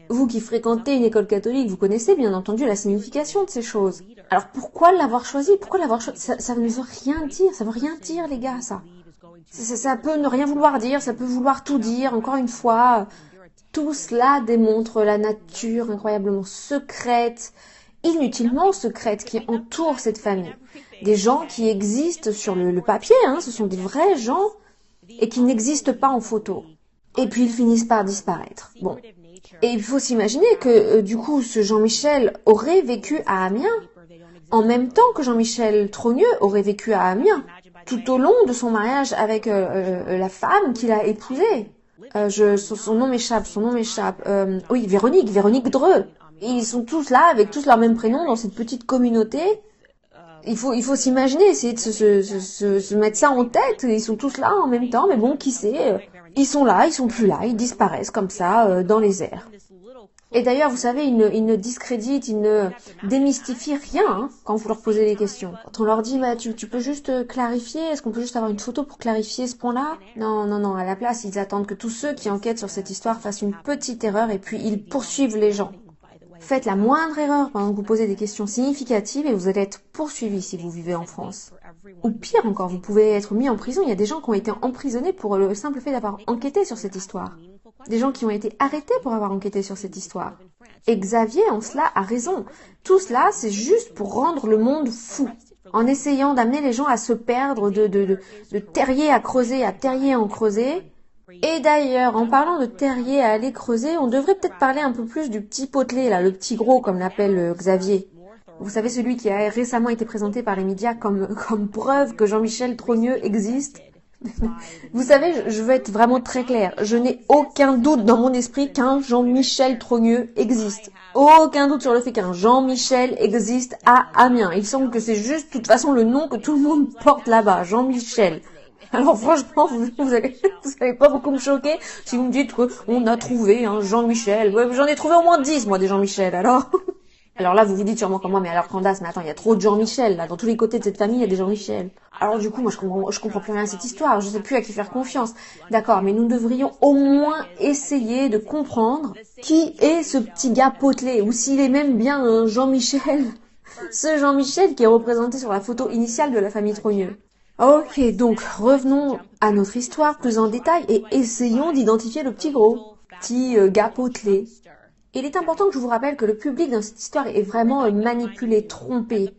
Vous qui fréquentez une école catholique, vous connaissez bien entendu la signification de ces choses. Alors pourquoi l'avoir choisi? Ça ne veut rien dire, ça veut rien dire les gars, ça. Ça peut ne rien vouloir dire, ça peut vouloir tout dire, encore une fois. Tout cela démontre la nature incroyablement secrète, inutilement secrète, qui entoure cette famille. Des gens qui existent sur le papier, ce sont des vrais gens, et qui n'existent pas en photo. Et puis ils finissent par disparaître. Bon. Et il faut s'imaginer que, du coup, ce Jean-Michel aurait vécu à Amiens, en même temps que Jean-Michel Trogneux aurait vécu à Amiens, tout au long de son mariage avec la femme qu'il a épousée. Son nom m'échappe. Oui, Véronique Dreux. Et ils sont tous là, avec tous leur même prénom, dans cette petite communauté. Il faut s'imaginer, essayer de se mettre ça en tête. Ils sont tous là en même temps, mais bon, qui sait, ils sont là, ils sont plus là, ils disparaissent comme ça, dans les airs. Et d'ailleurs, vous savez, ils ne discréditent, ils ne démystifient rien hein, quand vous leur posez des questions. Quand on leur dit, bah, tu peux juste clarifier, est-ce qu'on peut juste avoir une photo pour clarifier ce point-là? Non, non, non, à la place, ils attendent que tous ceux qui enquêtent sur cette histoire fassent une petite erreur et puis ils poursuivent les gens. Faites la moindre erreur pendant que vous posez des questions significatives et vous allez être poursuivi si vous vivez en France. Ou pire encore, vous pouvez être mis en prison. Il y a des gens qui ont été emprisonnés pour le simple fait d'avoir enquêté sur cette histoire. Des gens qui ont été arrêtés pour avoir enquêté sur cette histoire. Et Xavier, en cela, a raison. Tout cela, c'est juste pour rendre le monde fou. En essayant d'amener les gens à se perdre de terrier à creuser à terrier en creuser. Et d'ailleurs, en parlant de terrier à aller creuser, on devrait peut-être parler un peu plus du petit potelé, là, le petit gros, comme l'appelle Xavier. Vous savez, celui qui a récemment été présenté par les médias comme preuve que Jean-Michel Trogneux existe. Vous savez, je veux être vraiment très claire. Je n'ai aucun doute dans mon esprit qu'un Jean-Michel Trogneux existe. Aucun doute sur le fait qu'un Jean-Michel existe à Amiens. Il semble que c'est juste, de toute façon, le nom que tout le monde porte là-bas, Jean-Michel. Alors franchement, vous allez pas beaucoup me choquer si vous me dites qu'on a trouvé un Jean-Michel. Ouais, j'en ai trouvé au moins 10, moi, des Jean-Michel, alors. Alors là, vous vous dites sûrement comme moi, mais alors Candace, mais attends, il y a trop de Jean-Michel, là. Dans tous les côtés de cette famille, il y a des Jean-Michel. Alors du coup, moi, je comprends plus rien à cette histoire. Je sais plus à qui faire confiance. D'accord, mais nous devrions au moins essayer de comprendre qui est ce petit gars potelé, ou s'il est même bien un Jean-Michel. Ce Jean-Michel qui est représenté sur la photo initiale de la famille Trogneux. Ok, donc revenons à notre histoire plus en détail et essayons d'identifier le petit gros, petit gars potelé. Il est important que je vous rappelle que le public dans cette histoire est vraiment manipulé, trompé,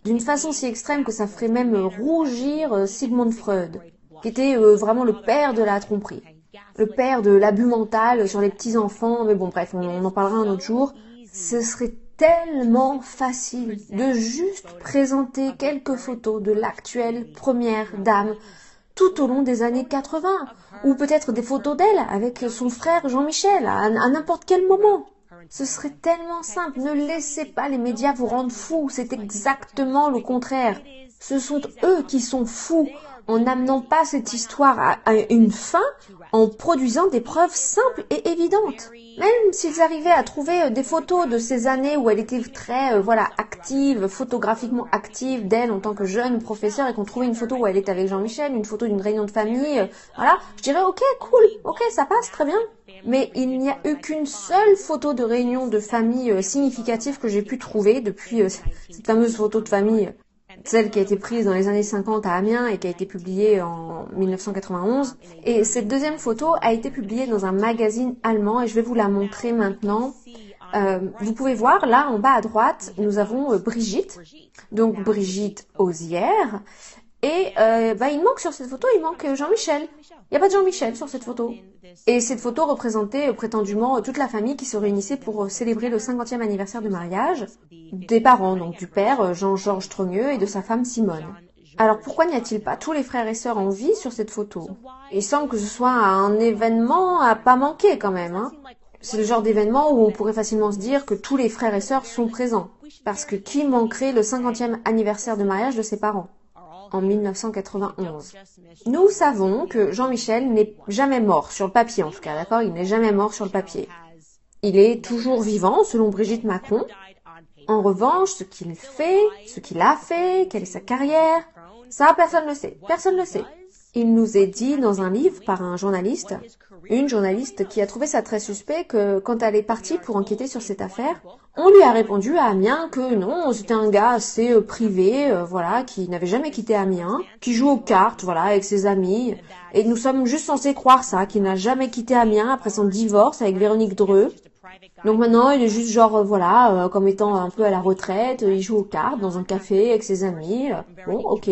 d'une façon si extrême que ça ferait même rougir Sigmund Freud, qui était vraiment le père de la tromperie, le père de l'abus mental sur les petits-enfants, mais bon bref, on en parlera un autre jour. Ce serait tellement facile de juste présenter quelques photos de l'actuelle première dame tout au long des années 80, ou peut-être des photos d'elle avec son frère Jean-Michel à n'importe quel moment. Ce serait tellement simple, ne laissez pas les médias vous rendre fous, c'est exactement le contraire. Ce sont eux qui sont fous en n'amenant pas cette histoire à une fin, en produisant des preuves simples et évidentes. Même s'ils arrivaient à trouver des photos de ces années où elle était très active, photographiquement active d'elle en tant que jeune professeure et qu'on trouvait une photo où elle était avec Jean-Michel, une photo d'une réunion de famille, je dirais ok, cool, ok, ça passe, très bien. Mais il n'y a eu qu'une seule photo de réunion de famille significative que j'ai pu trouver depuis cette fameuse photo de famille, celle qui a été prise dans les années 50 à Amiens et qui a été publiée en 1991. Et cette deuxième photo a été publiée dans un magazine allemand et je vais vous la montrer maintenant. Vous pouvez voir, là en bas à droite, nous avons Brigitte, donc Brigitte Osière. Et il manque sur cette photo, il manque Jean-Michel. Il n'y a pas de Jean-Michel sur cette photo. Et cette photo représentait prétendument toute la famille qui se réunissait pour célébrer le 50e anniversaire de mariage des parents, donc du père Jean-Georges Trogneux et de sa femme Simone. Alors pourquoi n'y a-t-il pas tous les frères et sœurs en vie sur cette photo? Il semble que ce soit un événement à pas manquer quand même, hein. C'est le genre d'événement où on pourrait facilement se dire que tous les frères et sœurs sont présents. Parce que qui manquerait le 50e anniversaire de mariage de ses parents en 1991. Nous savons que Jean-Michel n'est jamais mort, sur le papier en tout cas, d'accord? Il n'est jamais mort sur le papier. Il est toujours vivant, selon Brigitte Macron. En revanche, ce qu'il fait, ce qu'il a fait, quelle est sa carrière, ça, personne ne le sait. Personne ne le sait. Il nous est dit dans un livre par un journaliste, une journaliste qui a trouvé ça très suspect que quand elle est partie pour enquêter sur cette affaire, on lui a répondu à Amiens que non, c'était un gars assez privé, qui n'avait jamais quitté Amiens, qui joue aux cartes, avec ses amis, et nous sommes juste censés croire ça, qu'il n'a jamais quitté Amiens après son divorce avec Véronique Dreux. Donc maintenant, il est juste comme étant un peu à la retraite, il joue aux cartes dans un café avec ses amis, bon, ok.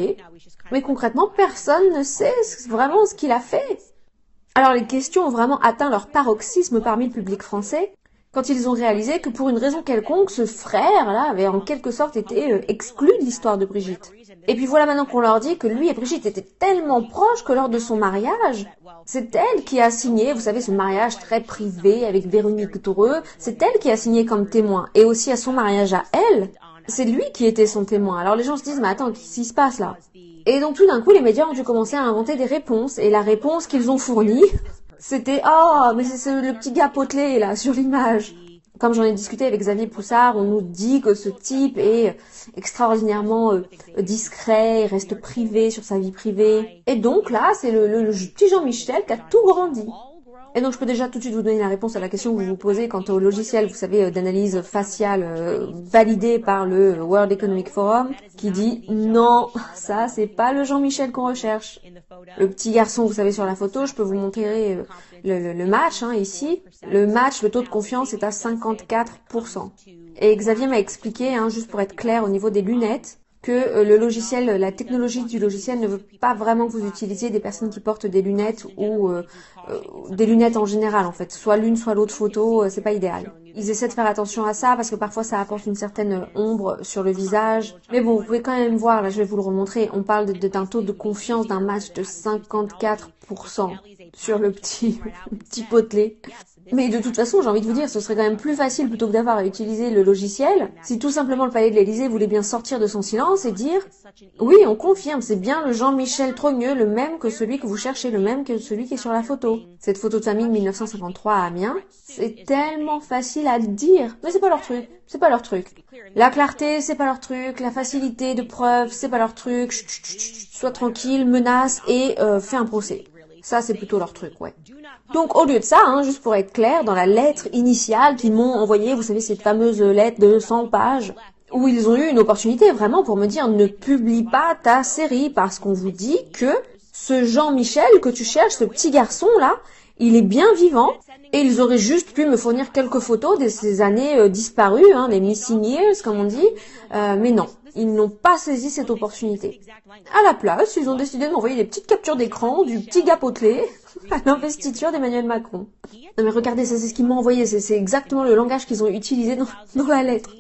Mais concrètement, personne ne sait vraiment ce qu'il a fait. Alors les questions ont vraiment atteint leur paroxysme parmi le public français, quand ils ont réalisé que pour une raison quelconque, ce frère-là avait en quelque sorte été exclu de l'histoire de Brigitte. Et puis voilà maintenant qu'on leur dit que lui et Brigitte étaient tellement proches que lors de son mariage, c'est elle qui a signé, vous savez, ce mariage très privé avec Véronique Dreux, c'est elle qui a signé comme témoin. Et aussi à son mariage à elle, c'est lui qui était son témoin. Alors les gens se disent, mais attends, qu'est-ce qui se passe là? Et donc tout d'un coup, les médias ont dû commencer à inventer des réponses. Et la réponse qu'ils ont fournie, c'était « Oh, mais c'est le petit gars potelé là, sur l'image ». Comme j'en ai discuté avec Xavier Poussard, on nous dit que ce type est extraordinairement discret, il reste privé sur sa vie privée. Et donc là, c'est le petit Jean-Michel qui a tout grandi. Et donc je peux déjà tout de suite vous donner la réponse à la question que vous vous posez quant au logiciel, vous savez, d'analyse faciale validé par le World Economic Forum, qui dit non, ça c'est pas le Jean-Michel qu'on recherche. Le petit garçon, vous savez sur la photo, je peux vous montrer le match ici. Le match, le taux de confiance est à 54%. Et Xavier m'a expliqué, juste pour être clair au niveau des lunettes, que le logiciel, la technologie du logiciel ne veut pas vraiment que vous utilisiez des personnes qui portent des lunettes ou des lunettes en général en fait. Soit l'une, soit l'autre photo, c'est pas idéal. Ils essaient de faire attention à ça parce que parfois ça apporte une certaine ombre sur le visage. Mais bon, vous pouvez quand même voir, là je vais vous le remontrer, on parle d'un taux de confiance d'un match de 54% sur le petit potelet. Mais de toute façon, j'ai envie de vous dire, ce serait quand même plus facile plutôt que d'avoir à utiliser le logiciel, si tout simplement le palais de l'Élysée voulait bien sortir de son silence et dire « Oui, on confirme, c'est bien le Jean-Michel Trogneux, le même que celui que vous cherchez, le même que celui qui est sur la photo. » Cette photo de famille de 1953 à Amiens, c'est tellement facile à dire, mais c'est pas leur truc, c'est pas leur truc. La clarté, c'est pas leur truc, la facilité de preuve, c'est pas leur truc, chut, chut, chut, sois tranquille, menace et fais un procès. Ça, c'est plutôt leur truc, ouais. Donc, au lieu de ça, juste pour être clair, dans la lettre initiale qu'ils m'ont envoyée, vous savez, cette fameuse lettre de 100 pages, où ils ont eu une opportunité vraiment pour me dire « Ne publie pas ta série parce qu'on vous dit que ce Jean-Michel que tu cherches, ce petit garçon-là, il est bien vivant et ils auraient juste pu me fournir quelques photos de ces années disparues, les missing years, comme on dit, mais non. Ils n'ont pas saisi cette opportunité. À la place, ils ont décidé de m'envoyer des petites captures d'écran du petit gars potelé à l'investiture d'Emmanuel Macron. Non mais regardez, ça c'est ce qu'ils m'ont envoyé, c'est exactement le langage qu'ils ont utilisé dans la lettre.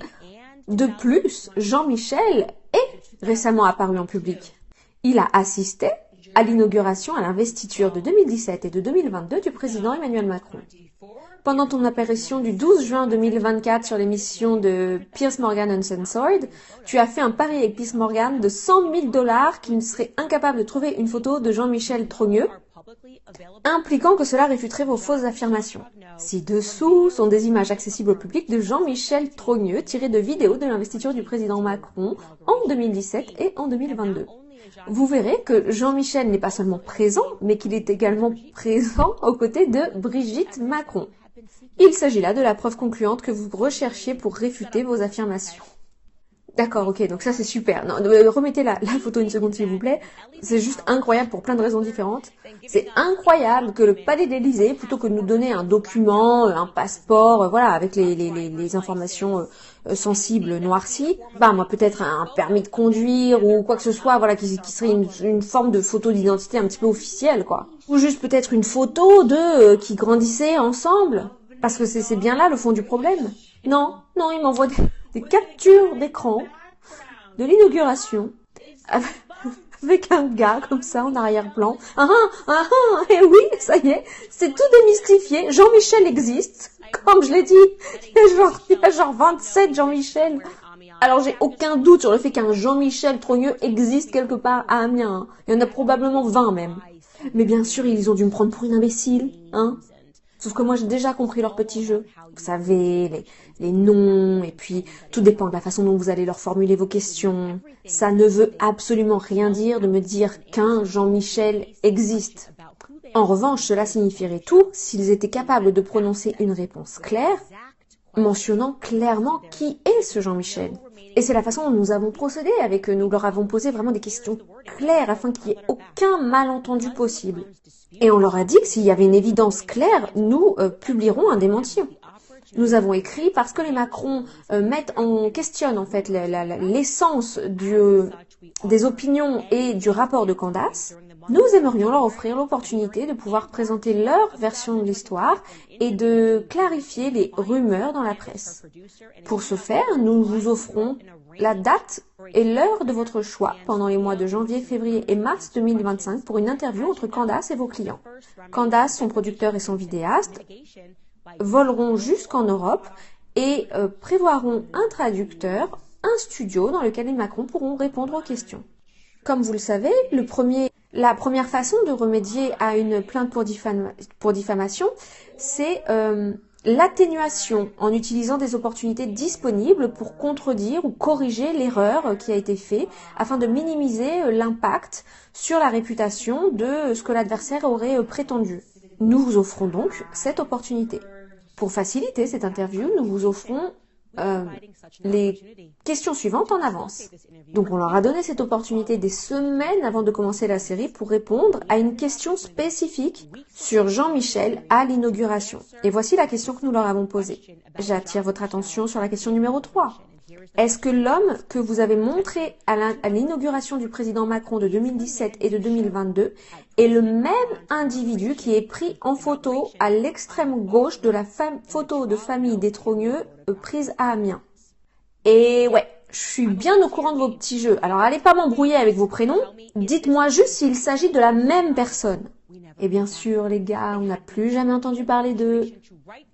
De plus, Jean-Michel est récemment apparu en public. Il a assisté à l'inauguration, à l'investiture de 2017 et de 2022 du président Emmanuel Macron. Pendant ton apparition du 12 juin 2024 sur l'émission de Piers Morgan Uncensored, tu as fait un pari avec Piers Morgan de 100 000 $ qu'il serait incapable de trouver une photo de Jean-Michel Trogneux, impliquant que cela réfuterait vos fausses affirmations. Ci-dessous sont des images accessibles au public de Jean-Michel Trogneux tirées de vidéos de l'investiture du président Macron en 2017 et en 2022. Vous verrez que Jean-Michel n'est pas seulement présent, mais qu'il est également présent aux côtés de Brigitte Macron. Il s'agit là de la preuve concluante que vous recherchiez pour réfuter vos affirmations. D'accord, ok, donc ça c'est super. Non, remettez la photo une seconde s'il vous plaît. C'est juste incroyable pour plein de raisons différentes. C'est incroyable que le palais de l'Élysée, plutôt que de nous donner un document, un passeport, avec les informations sensibles noircies, moi peut-être un permis de conduire ou quoi que ce soit, qui serait une forme de photo d'identité un petit peu officielle, quoi. Ou juste peut-être une photo de qui grandissaient ensemble. Parce que c'est bien là le fond du problème. Non, il m'envoie des captures d'écran de l'inauguration avec un gars comme ça en arrière-plan. Et oui, ça y est, c'est tout démystifié. Jean-Michel existe. Comme je l'ai dit, il y a genre 27 Jean-Michel. Alors j'ai aucun doute sur le fait qu'un Jean-Michel Trogneux existe quelque part à Amiens. Il y en a probablement 20 même. Mais bien sûr, ils ont dû me prendre pour une imbécile, Sauf que moi, j'ai déjà compris leur petit jeu. Vous savez, les noms, et puis tout dépend de la façon dont vous allez leur formuler vos questions. Ça ne veut absolument rien dire de me dire qu'un Jean-Michel existe. En revanche, cela signifierait tout s'ils étaient capables de prononcer une réponse claire, mentionnant clairement qui est ce Jean-Michel. Et c'est la façon dont nous avons procédé avec eux. Nous leur avons posé vraiment des questions claires afin qu'il n'y ait aucun malentendu possible. Et on leur a dit que s'il y avait une évidence claire, nous publierons un démenti. Nous avons écrit parce que les Macron questionnent en fait l'essence des opinions et du rapport de Candace. Nous aimerions leur offrir l'opportunité de pouvoir présenter leur version de l'histoire et de clarifier les rumeurs dans la presse. Pour ce faire, nous vous offrons la date et l'heure de votre choix pendant les mois de janvier, février et mars 2025 pour une interview entre Candace et vos clients. Candace, son producteur et son vidéaste voleront jusqu'en Europe et prévoiront un traducteur, un studio dans lequel les Macron pourront répondre aux questions. Comme vous le savez, la première façon de remédier à une plainte pour diffamation, c'est l'atténuation en utilisant des opportunités disponibles pour contredire ou corriger l'erreur qui a été faite afin de minimiser l'impact sur la réputation de ce que l'adversaire aurait prétendu. Nous vous offrons donc cette opportunité. Pour faciliter cette interview, nous vous offrons les questions suivantes en avance. Donc on leur a donné cette opportunité des semaines avant de commencer la série pour répondre à une question spécifique sur Jean-Michel à l'inauguration. Et voici la question que nous leur avons posée. J'attire votre attention sur la question numéro 3. Est-ce que l'homme que vous avez montré à l'inauguration du président Macron de 2017 et de 2022 est le même individu qui est pris en photo à l'extrême gauche de la photo de famille des Trogneux prise à Amiens? Et ouais, je suis bien au courant de vos petits jeux. Alors allez pas m'embrouiller avec vos prénoms. Dites-moi juste s'il s'agit de la même personne. Et bien sûr, les gars, on n'a plus jamais entendu parler d'eux.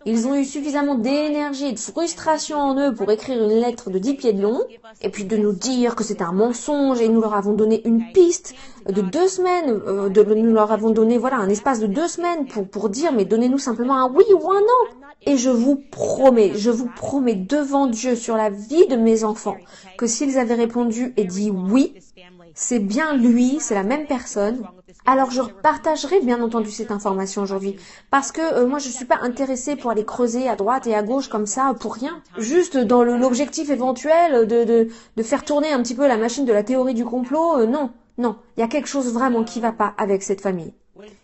Ils ont eu suffisamment d'énergie et de frustration en eux pour écrire une lettre de 10 pieds de long, et puis de nous dire que c'était un mensonge, et nous leur avons donné une piste de 2 semaines, nous leur avons donné un espace de 2 semaines pour dire, mais donnez-nous simplement un oui ou un non. Et je vous promets devant Dieu sur la vie de mes enfants, que s'ils avaient répondu et dit oui, c'est bien lui, c'est la même personne, alors je partagerai bien entendu cette information aujourd'hui, parce que moi je suis pas intéressée pour aller creuser à droite et à gauche comme ça pour rien, juste dans l'objectif éventuel de faire tourner un petit peu la machine de la théorie du complot. Non, il y a quelque chose vraiment qui va pas avec cette famille.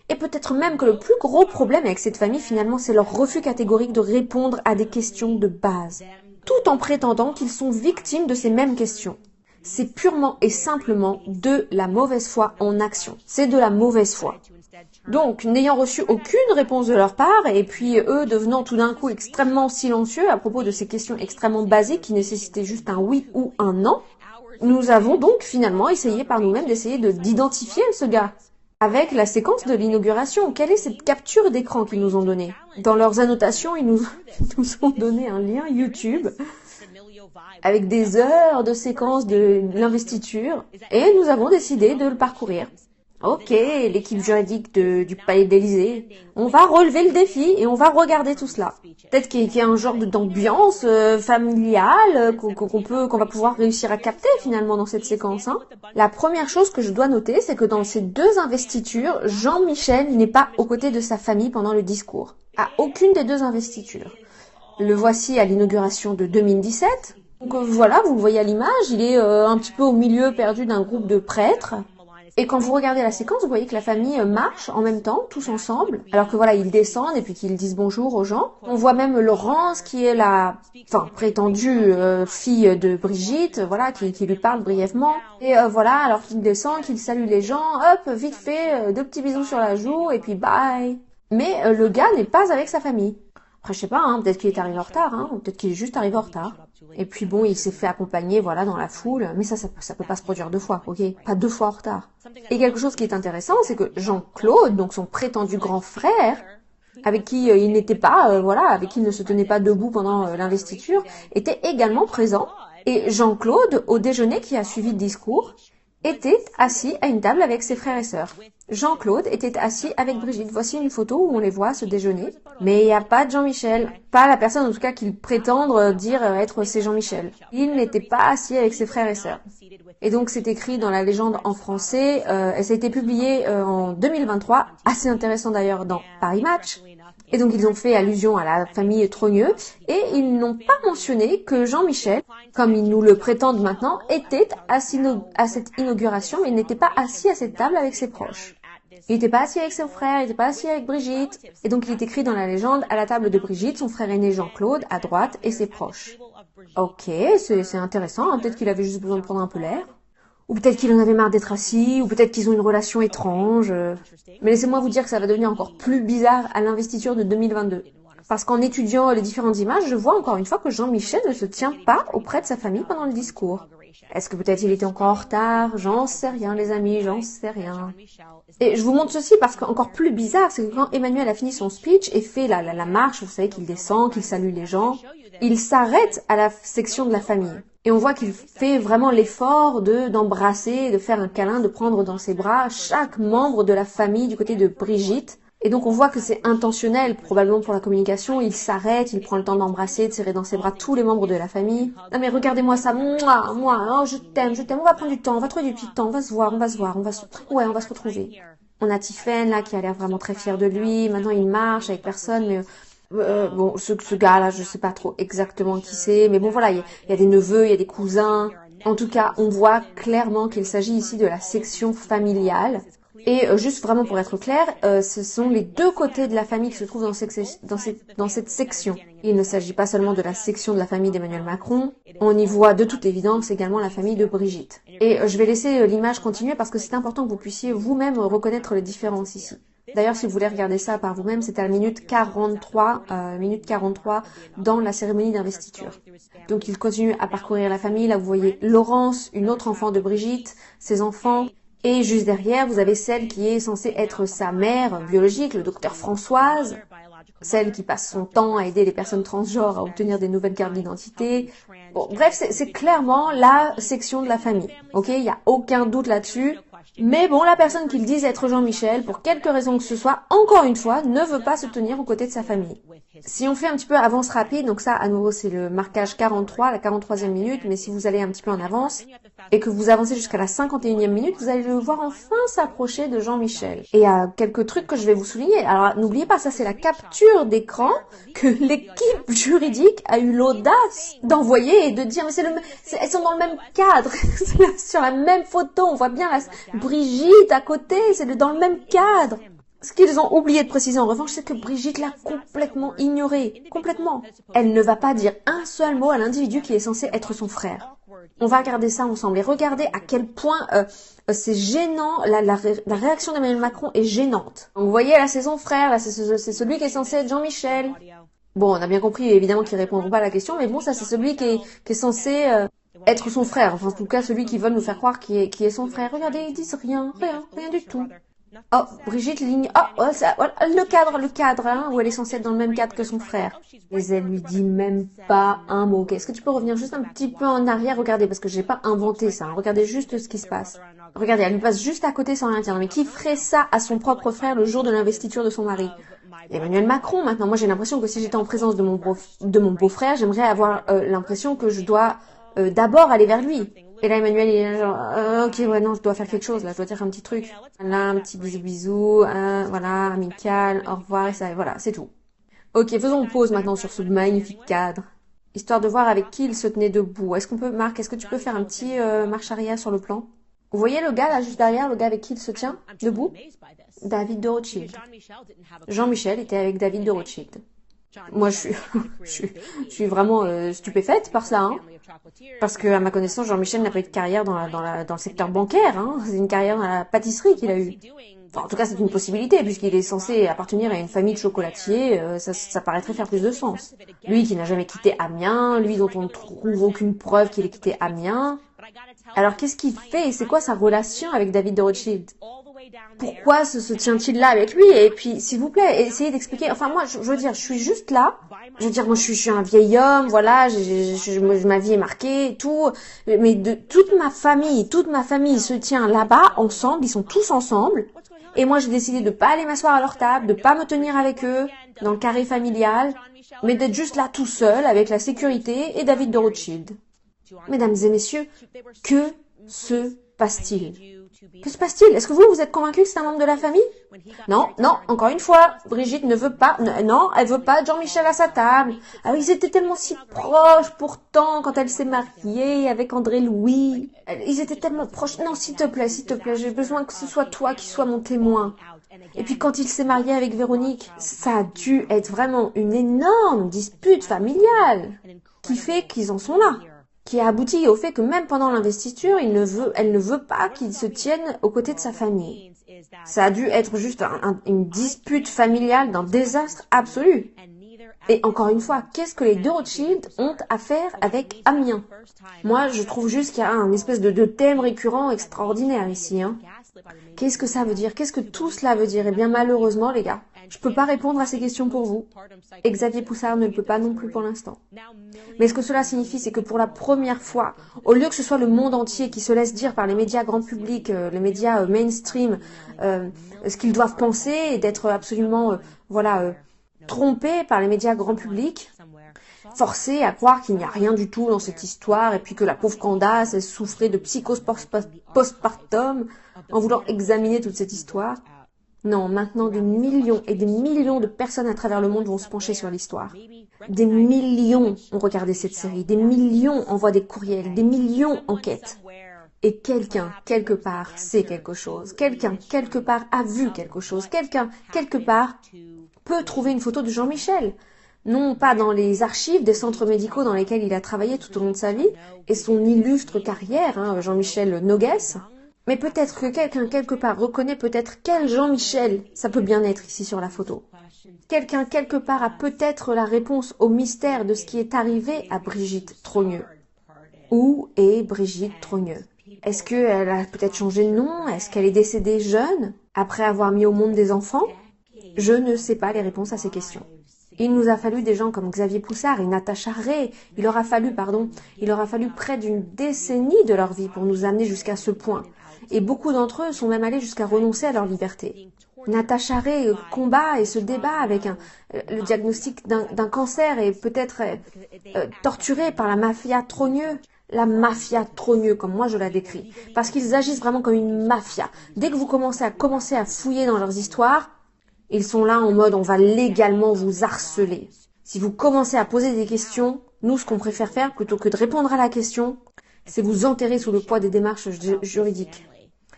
Et peut-être même que le plus gros problème avec cette famille finalement c'est leur refus catégorique de répondre à des questions de base, tout en prétendant qu'ils sont victimes de ces mêmes questions. C'est purement et simplement de la mauvaise foi en action. C'est de la mauvaise foi. Donc, n'ayant reçu aucune réponse de leur part, et puis eux devenant tout d'un coup extrêmement silencieux à propos de ces questions extrêmement basiques qui nécessitaient juste un oui ou un non, nous avons donc finalement essayé par nous-mêmes d'identifier ce gars. Avec la séquence de l'inauguration, quelle est cette capture d'écran qu'ils nous ont donnée? Dans leurs annotations, ils nous ont donné un lien YouTube avec des heures de séquences de l'investiture, et nous avons décidé de le parcourir. Ok, l'équipe juridique du Palais de l'Élysée, on va relever le défi et on va regarder tout cela. Peut-être qu'il y a un genre d'ambiance familiale qu'on va pouvoir réussir à capter finalement dans cette séquence. La première chose que je dois noter, c'est que dans ces 2 investitures, Jean-Michel n'est pas aux côtés de sa famille pendant le discours. À aucune des 2 investitures. Le voici à l'inauguration de 2017. Donc voilà, vous le voyez à l'image, il est un petit peu au milieu perdu d'un groupe de prêtres. Et quand vous regardez la séquence, vous voyez que la famille marche en même temps, tous ensemble, alors que ils descendent et puis qu'ils disent bonjour aux gens. On voit même Laurence qui est la prétendue fille de Brigitte, qui lui parle brièvement. Et alors qu'ils descendent, qu'ils saluent les gens, hop, vite fait, 2 petits bisous sur la joue et puis bye. Mais le gars n'est pas avec sa famille. Après, je sais pas, peut-être qu'il est arrivé en retard, ou peut-être qu'il est juste arrivé en retard. Et puis bon, il s'est fait accompagner, dans la foule. Mais ça peut pas se produire 2 fois, ok? Pas 2 fois en retard. Et quelque chose qui est intéressant, c'est que Jean-Claude, donc son prétendu grand frère, avec qui il n'était pas, avec qui il ne se tenait pas debout pendant l'investiture, était également présent. Et Jean-Claude, au déjeuner qui a suivi le discours, était assis à une table avec ses frères et sœurs. Jean-Claude était assis avec Brigitte. Voici une photo où on les voit se déjeuner. Mais il n'y a pas de Jean-Michel. Pas la personne en tout cas qu'ils prétendent dire être c'est Jean-Michel. Il n'était pas assis avec ses frères et sœurs. Et donc c'est écrit dans la légende en français. Et ça a été publié en 2023. Assez intéressant d'ailleurs dans Paris Match. Et donc ils ont fait allusion à la famille Trogneux et ils n'ont pas mentionné que Jean-Michel, comme ils nous le prétendent maintenant, était assis à cette inauguration, mais il n'était pas assis à cette table avec ses proches. Il n'était pas assis avec son frère, il n'était pas assis avec Brigitte. Et donc il est écrit dans la légende, à la table de Brigitte, son frère aîné Jean-Claude, à droite, et ses proches. Ok, c'est intéressant, peut-être qu'il avait juste besoin de prendre un peu l'air. Ou peut-être qu'il en avait marre d'être assis, ou peut-être qu'ils ont une relation étrange. Mais laissez-moi vous dire que ça va devenir encore plus bizarre à l'investiture de 2022. Parce qu'en étudiant les différentes images, je vois encore une fois que Jean-Michel ne se tient pas auprès de sa famille pendant le discours. Est-ce que peut-être il était encore en retard? J'en sais rien, les amis, j'en sais rien. Et je vous montre ceci parce qu'encore plus bizarre, c'est que quand Emmanuel a fini son speech et fait la marche, vous savez qu'il descend, qu'il salue les gens, il s'arrête à la section de la famille. Et on voit qu'il fait vraiment l'effort d'embrasser, de faire un câlin, de prendre dans ses bras chaque membre de la famille du côté de Brigitte. Et donc on voit que c'est intentionnel, probablement pour la communication, il s'arrête, il prend le temps d'embrasser, de serrer dans ses bras tous les membres de la famille. Ah mais regardez-moi ça, moi, oh, je t'aime, on va prendre du temps, on va trouver du petit temps, on va se voir, on va se retrouver. On a Tiffen là qui a l'air vraiment très fier de lui, maintenant il marche avec personne, mais bon, ce gars-là, je sais pas trop exactement qui c'est, mais bon voilà, il y a des neveux, il y a des cousins. En tout cas, on voit clairement qu'il s'agit ici de la section familiale. Et juste vraiment pour être clair, ce sont les deux côtés de la famille qui se trouvent dans cette section. Il ne s'agit pas seulement de la section de la famille d'Emmanuel Macron, on y voit de toute évidence également la famille de Brigitte. Et je vais laisser l'image continuer parce que c'est important que vous puissiez vous-même reconnaître les différences ici. D'ailleurs, si vous voulez regarder ça par vous-même, c'est à la minute 43 dans la cérémonie d'investiture. Donc il continue à parcourir la famille. Là, vous voyez Laurence, une autre enfant de Brigitte, ses enfants. Et juste derrière, vous avez celle qui est censée être sa mère biologique, le docteur Françoise, celle qui passe son temps à aider les personnes transgenres à obtenir des nouvelles cartes d'identité. Bon, bref, c'est clairement la section de la famille. Ok, il n'y a aucun doute là-dessus. Mais bon, la personne qu'ils disent être Jean-Michel, pour quelque raison que ce soit, encore une fois, ne veut pas se tenir aux côtés de sa famille. Si on fait un petit peu avance rapide, donc ça, à nouveau, c'est le marquage 43, la 43e minute, mais si vous allez un petit peu en avance, et que vous avancez jusqu'à la 51e minute, vous allez le voir enfin s'approcher de Jean-Michel. Et il y a quelques trucs que je vais vous souligner. Alors, n'oubliez pas, ça c'est la capture d'écran que l'équipe juridique a eu l'audace d'envoyer et de dire, mais elles sont dans le même cadre, sur la même photo, on voit bien Brigitte à côté, c'est dans le même cadre. Ce qu'ils ont oublié de préciser en revanche, c'est que Brigitte l'a complètement ignoré. Complètement. Elle ne va pas dire un seul mot à l'individu qui est censé être son frère. On va regarder ça ensemble et regardez à quel point c'est gênant, la réaction d'Emmanuel Macron est gênante. Donc, vous voyez, là c'est son frère, là c'est celui qui est censé être Jean-Michel. Bon, on a bien compris évidemment qu'ils répondront pas à la question, mais bon, ça c'est celui qui est censé être son frère. Enfin, en tout cas, celui qui veut nous faire croire qui est son frère. Regardez, ils disent rien du tout. Oh, Brigitte ligne. Oh, le cadre, hein, où elle est censée être dans le même cadre que son frère. Mais elle lui dit même pas un mot. Est-ce que tu peux revenir juste un petit peu en arrière? Regardez, parce que j'ai pas inventé ça. Hein. Regardez juste ce qui se passe. Regardez, elle lui passe juste à côté sans rien dire. Mais qui ferait ça à son propre frère le jour de l'investiture de son mari? Emmanuel Macron, maintenant. Moi, j'ai l'impression que si j'étais en présence de mon beau-frère, j'aimerais avoir l'impression que je dois d'abord aller vers lui. Et là, Emmanuel, il est genre, ok, ouais, non, je dois faire quelque chose, là, je dois dire un petit truc. Là, un petit bisou, voilà, amical, au revoir, et ça, voilà, c'est tout. Ok, faisons pause maintenant sur ce magnifique cadre, histoire de voir avec qui il se tenait debout. Marc, est-ce que tu peux faire un petit marche arrière sur le plan? Vous voyez le gars, là, juste derrière, le gars avec qui il se tient debout? David de Rothschild. Jean-Michel était avec David de Rothschild. Moi, je suis vraiment stupéfaite par cela, hein. Parce que, à ma connaissance, Jean-Michel n'a pas eu de carrière dans le secteur bancaire, hein. C'est une carrière dans la pâtisserie qu'il a eue. Enfin, en tout cas, c'est une possibilité, puisqu'il est censé appartenir à une famille de chocolatiers, ça paraîtrait faire plus de sens. Lui qui n'a jamais quitté Amiens, lui dont on ne trouve aucune preuve qu'il ait quitté Amiens. Alors, qu'est-ce qu'il fait? C'est quoi sa relation avec David de Rothschild? Pourquoi se tient-il là avec lui? Et puis, s'il vous plaît, essayez d'expliquer. Enfin, moi, je veux dire, je suis juste là. Je veux dire, moi, je suis un vieil homme, voilà, ma vie est marquée, et tout. Mais toute ma famille se tient là-bas, ensemble, ils sont tous ensemble. Et moi, j'ai décidé de pas aller m'asseoir à leur table, de pas me tenir avec eux, dans le carré familial, mais d'être juste là tout seul, avec la sécurité et David de Rothschild. Mesdames et messieurs, que se passe-t-il? Que se passe-t-il? Est-ce que vous êtes convaincus que c'est un membre de la famille? Non, encore une fois, Brigitte ne veut pas, non, elle veut pas de Jean-Michel à sa table. Ah oui, ils étaient tellement si proches pourtant quand elle s'est mariée avec André Louis. Ils étaient tellement proches. Non, s'il te plaît, j'ai besoin que ce soit toi qui sois mon témoin. Et puis quand il s'est marié avec Véronique, ça a dû être vraiment une énorme dispute familiale qui fait qu'ils en sont là. Qui a abouti au fait que même pendant l'investiture, elle ne veut pas qu'il se tienne aux côtés de sa famille. Ça a dû être juste une dispute familiale d'un désastre absolu. Et encore une fois, qu'est-ce que les deux Rothschild ont à faire avec Amiens? Moi, je trouve juste qu'il y a un espèce de thème récurrent extraordinaire ici. Hein. Qu'est-ce que ça veut dire? Qu'est-ce que tout cela veut dire? Eh bien, malheureusement, les gars, je peux pas répondre à ces questions pour vous. Et Xavier Poussard ne le peut pas non plus pour l'instant. Mais ce que cela signifie, c'est que pour la première fois, au lieu que ce soit le monde entier qui se laisse dire par les médias grand public, les médias mainstream, ce qu'ils doivent penser et d'être absolument, trompés par les médias grand public, forcés à croire qu'il n'y a rien du tout dans cette histoire et puis que la pauvre Candace elle souffrait de psychose postpartum en voulant examiner toute cette histoire. Non, maintenant des millions et des millions de personnes à travers le monde vont se pencher sur l'histoire. Des millions ont regardé cette série, des millions envoient des courriels, des millions enquêtent. Et quelqu'un, quelque part, sait quelque chose. Quelqu'un, quelque part, a vu quelque chose. Quelqu'un, quelque part, peut trouver une photo de Jean-Michel. Non pas dans les archives des centres médicaux dans lesquels il a travaillé tout au long de sa vie et son illustre carrière, Jean-Michel Noguès, mais peut-être que quelqu'un quelque part reconnaît peut-être quel Jean-Michel ça peut bien être ici sur la photo. Quelqu'un quelque part a peut-être la réponse au mystère de ce qui est arrivé à Brigitte Trogneux. Où est Brigitte Trogneux? Est-ce qu'elle a peut-être changé de nom? Est-ce qu'elle est décédée jeune, après avoir mis au monde des enfants? Je ne sais pas les réponses à ces questions. Il nous a fallu des gens comme Xavier Poussard et Natacha Ray. Il aura fallu près d'une décennie de leur vie pour nous amener jusqu'à ce point. Et beaucoup d'entre eux sont même allés jusqu'à renoncer à leur liberté. Natacha Ray combat et se débat avec le diagnostic d'un cancer et peut-être torturée par la mafia Trogneux. La mafia Trogneux, comme moi je la décris. Parce qu'ils agissent vraiment comme une mafia. Dès que vous commencez à fouiller dans leurs histoires, ils sont là en mode on va légalement vous harceler. Si vous commencez à poser des questions, nous ce qu'on préfère faire plutôt que de répondre à la question, c'est vous enterrer sous le poids des démarches juridiques.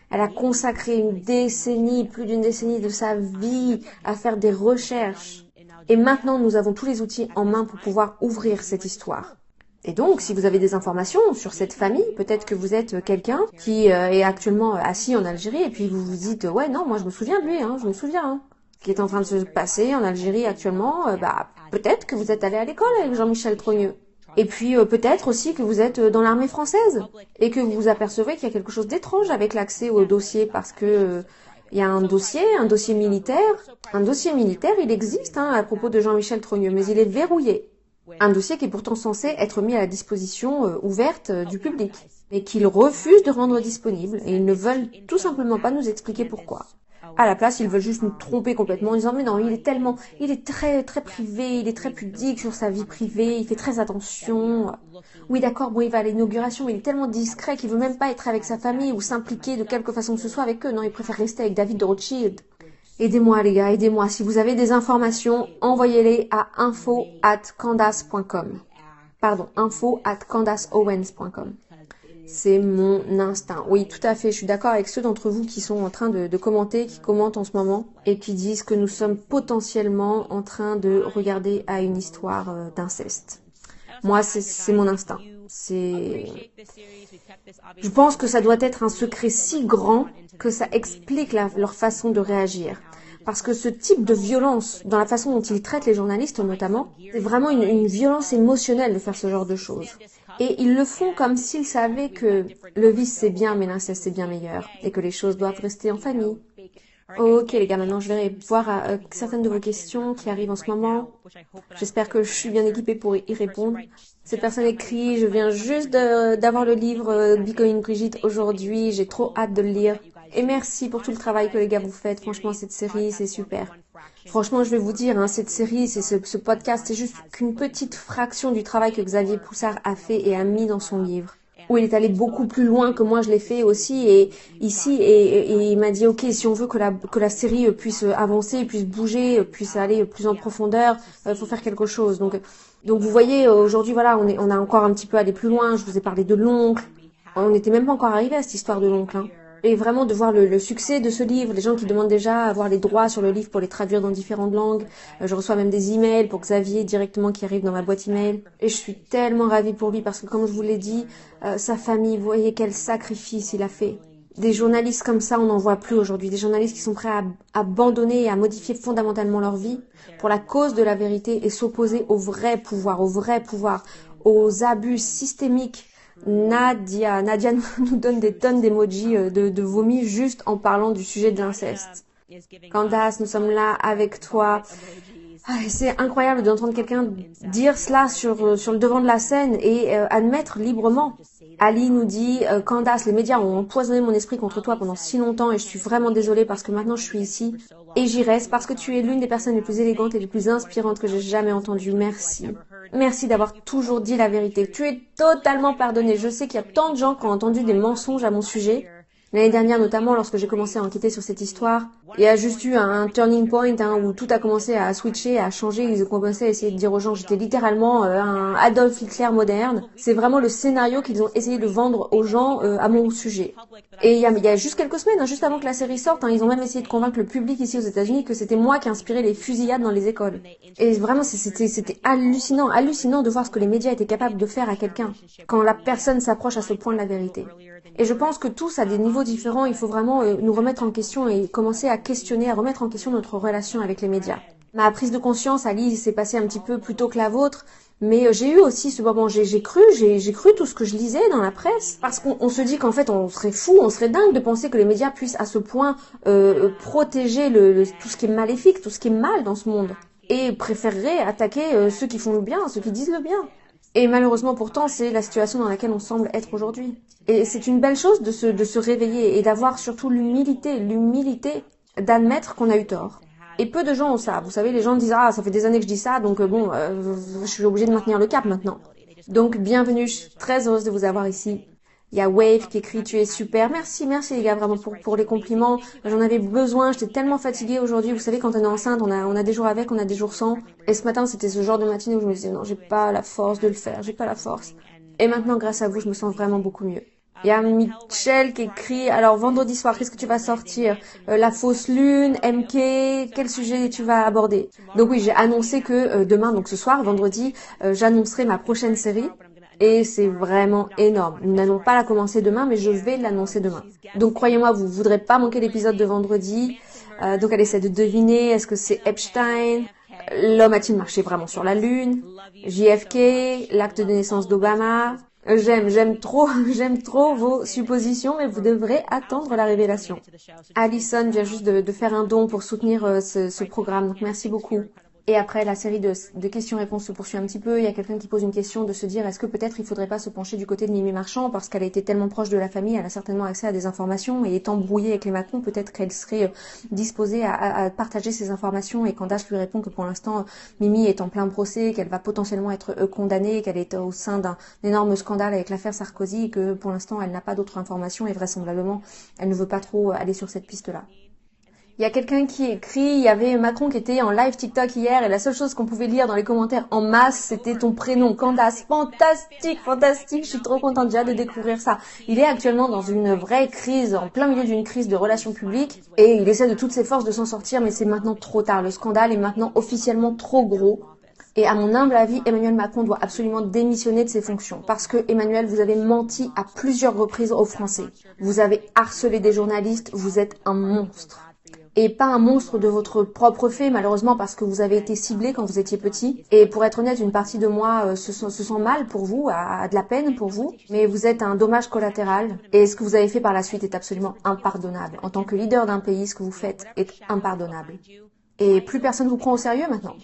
Elle a consacré une décennie, plus d'une décennie de sa vie à faire des recherches. Et maintenant nous avons tous les outils en main pour pouvoir ouvrir cette histoire. Et donc, si vous avez des informations sur cette famille, peut-être que vous êtes quelqu'un qui est actuellement assis en Algérie et puis vous vous dites « Ouais, non, moi je me souviens de lui, je me souviens. Ce qui est en train de se passer en Algérie actuellement, peut-être que vous êtes allé à l'école avec Jean-Michel Trogneux. Et puis peut-être aussi que vous êtes dans l'armée française et que vous vous apercevez qu'il y a quelque chose d'étrange avec l'accès au dossier parce que il y a un dossier militaire. Un dossier militaire, il existe à propos de Jean-Michel Trogneux, mais il est verrouillé. Un dossier qui est pourtant censé être mis à la disposition ouverte du public, mais qu'ils refusent de rendre disponible et ils ne veulent tout simplement pas nous expliquer pourquoi. À la place, ils veulent juste nous tromper complètement en disant mais non, il est très très privé, il est très pudique sur sa vie privée, il fait très attention. Oui d'accord, bon il va à l'inauguration, mais il est tellement discret qu'il veut même pas être avec sa famille ou s'impliquer de quelque façon que ce soit avec eux. Non, il préfère rester avec David de Rothschild. Aidez-moi les gars, aidez-moi. Si vous avez des informations, envoyez-les à info@candace.com. Pardon, info@candaceowens.com. C'est mon instinct. Oui, tout à fait. Je suis d'accord avec ceux d'entre vous qui sont en train de commenter, qui commentent en ce moment et qui disent que nous sommes potentiellement en train de regarder à une histoire d'inceste. Moi, c'est mon instinct. Je pense que ça doit être un secret si grand que ça explique leur façon de réagir. Parce que ce type de violence, dans la façon dont ils traitent les journalistes notamment, c'est vraiment une violence émotionnelle de faire ce genre de choses. Et ils le font comme s'ils savaient que le vice c'est bien, mais l'inceste c'est bien meilleur, et que les choses doivent rester en famille. Ok les gars, maintenant je vais voir certaines de vos questions qui arrivent en ce moment. J'espère que je suis bien équipée pour y répondre. Cette personne écrit, je viens juste d'avoir le livre Becoming Brigitte aujourd'hui, j'ai trop hâte de le lire. Et merci pour tout le travail que les gars vous faites. Franchement, cette série, c'est super. Franchement, je vais vous dire, cette série, ce podcast, c'est juste qu'une petite fraction du travail que Xavier Poussard a fait et a mis dans son livre. Où il est allé beaucoup plus loin que moi je l'ai fait aussi et il m'a dit ok, si on veut que la série puisse avancer, puisse bouger, puisse aller plus en profondeur, faut faire quelque chose. Donc vous voyez, aujourd'hui voilà, on a encore un petit peu allé plus loin. Je vous ai parlé de l'oncle. On n'était même pas encore arrivé à cette histoire de l'oncle. Et vraiment de voir le succès de ce livre, les gens qui demandent déjà à avoir les droits sur le livre pour les traduire dans différentes langues. Je reçois même des emails pour Xavier directement qui arrivent dans ma boîte email. Et je suis tellement ravie pour lui parce que comme je vous l'ai dit, sa famille, vous voyez quel sacrifice il a fait. Des journalistes comme ça, on n'en voit plus aujourd'hui. Des journalistes qui sont prêts à abandonner et à modifier fondamentalement leur vie pour la cause de la vérité et s'opposer au vrai pouvoir, aux abus systémiques Nadia nous donne des tonnes d'emojis de vomi juste en parlant du sujet de l'inceste. Candace, nous sommes là avec toi. Ah, c'est incroyable d'entendre quelqu'un dire cela sur le devant de la scène et admettre librement. Ali nous dit Candace, les médias ont empoisonné mon esprit contre toi pendant si longtemps et je suis vraiment désolée parce que maintenant je suis ici et j'y reste parce que tu es l'une des personnes les plus élégantes et les plus inspirantes que j'ai jamais entendues. Merci. Merci d'avoir toujours dit la vérité. Tu es totalement pardonnée. Je sais qu'il y a tant de gens qui ont entendu des mensonges à mon sujet. L'année dernière, notamment, lorsque j'ai commencé à enquêter sur cette histoire, il y a juste eu un turning point où tout a commencé à switcher, à changer. Ils ont commencé à essayer de dire aux gens, j'étais littéralement un Adolf Hitler moderne. C'est vraiment le scénario qu'ils ont essayé de vendre aux gens à mon sujet. Et il y a juste quelques semaines, juste avant que la série sorte, ils ont même essayé de convaincre le public ici aux États-Unis que c'était moi qui inspirais les fusillades dans les écoles. Et vraiment, c'était hallucinant de voir ce que les médias étaient capables de faire à quelqu'un quand la personne s'approche à ce point de la vérité. Et je pense que tous, à des niveaux différents, il faut vraiment nous remettre en question et commencer à questionner, à remettre en question notre relation avec les médias. Ma prise de conscience, Ali, s'est passée un petit peu plus tôt que la vôtre, mais j'ai eu aussi ce moment, j'ai cru tout ce que je lisais dans la presse, parce qu'on se dit qu'en fait, on serait fou, on serait dingue de penser que les médias puissent à ce point protéger tout ce qui est maléfique, tout ce qui est mal dans ce monde, et préféreraient attaquer ceux qui font le bien, ceux qui disent le bien. Et malheureusement pourtant, c'est la situation dans laquelle on semble être aujourd'hui. Et c'est une belle chose de se réveiller et d'avoir surtout l'humilité d'admettre qu'on a eu tort. Et peu de gens ont ça. Vous savez, les gens disent « Ah, ça fait des années que je dis ça, donc je suis obligée de maintenir le cap maintenant. » Donc, bienvenue, je suis très heureuse de vous avoir ici. Il y a Wave qui écrit « Tu es super ». Merci les gars, vraiment pour les compliments. J'en avais besoin, j'étais tellement fatiguée aujourd'hui. Vous savez, quand on est enceinte, on a des jours avec, on a des jours sans. Et ce matin, c'était ce genre de matinée où je me disais « Non, j'ai pas la force de le faire, j'ai pas la force. » Et maintenant, grâce à vous, je me sens vraiment beaucoup mieux. Il y a Michel qui écrit « Alors, vendredi soir, qu'est-ce que tu vas sortir La fausse lune, MK, quel sujet tu vas aborder ?» Donc oui, j'ai annoncé que demain, donc ce soir, vendredi, j'annoncerai ma prochaine série. Et c'est vraiment énorme. Nous n'allons pas la commencer demain, mais je vais l'annoncer demain. Donc croyez-moi, vous ne voudrez pas manquer l'épisode de vendredi. Donc elle essaie de deviner, est-ce que c'est Epstein ? L'homme a-t-il marché vraiment sur la Lune ? JFK, l'acte de naissance d'Obama ? J'aime trop vos suppositions, mais vous devrez attendre la révélation. Alison vient juste de faire un don pour soutenir ce programme, donc merci beaucoup. Et après, la série de questions-réponses se poursuit un petit peu. Il y a quelqu'un qui pose une question de se dire est-ce que peut-être il faudrait pas se pencher du côté de Mimi Marchand parce qu'elle a été tellement proche de la famille, elle a certainement accès à des informations et étant brouillée avec les Macron, peut-être qu'elle serait disposée à partager ces informations et Candace lui répond que pour l'instant, Mimi est en plein procès, qu'elle va potentiellement être condamnée, qu'elle est au sein d'un énorme scandale avec l'affaire Sarkozy et que pour l'instant, elle n'a pas d'autres informations et vraisemblablement, elle ne veut pas trop aller sur cette piste-là. Il y a quelqu'un qui écrit, il y avait Macron qui était en live TikTok hier et la seule chose qu'on pouvait lire dans les commentaires en masse, c'était ton prénom, Candace. Fantastique, je suis trop contente déjà de découvrir ça. Il est actuellement dans une vraie crise, en plein milieu d'une crise de relations publiques et il essaie de toutes ses forces de s'en sortir mais c'est maintenant trop tard. Le scandale est maintenant officiellement trop gros. Et à mon humble avis, Emmanuel Macron doit absolument démissionner de ses fonctions. Parce que, Emmanuel, vous avez menti à plusieurs reprises aux Français. Vous avez harcelé des journalistes, vous êtes un monstre. Et pas un monstre de votre propre fait, malheureusement, parce que vous avez été ciblé quand vous étiez petit. Et pour être honnête, une partie de moi se sent mal pour vous, a de la peine pour vous, mais vous êtes un dommage collatéral. Et ce que vous avez fait par la suite est absolument impardonnable. En tant que leader d'un pays, ce que vous faites est impardonnable. Et plus personne vous prend au sérieux maintenant.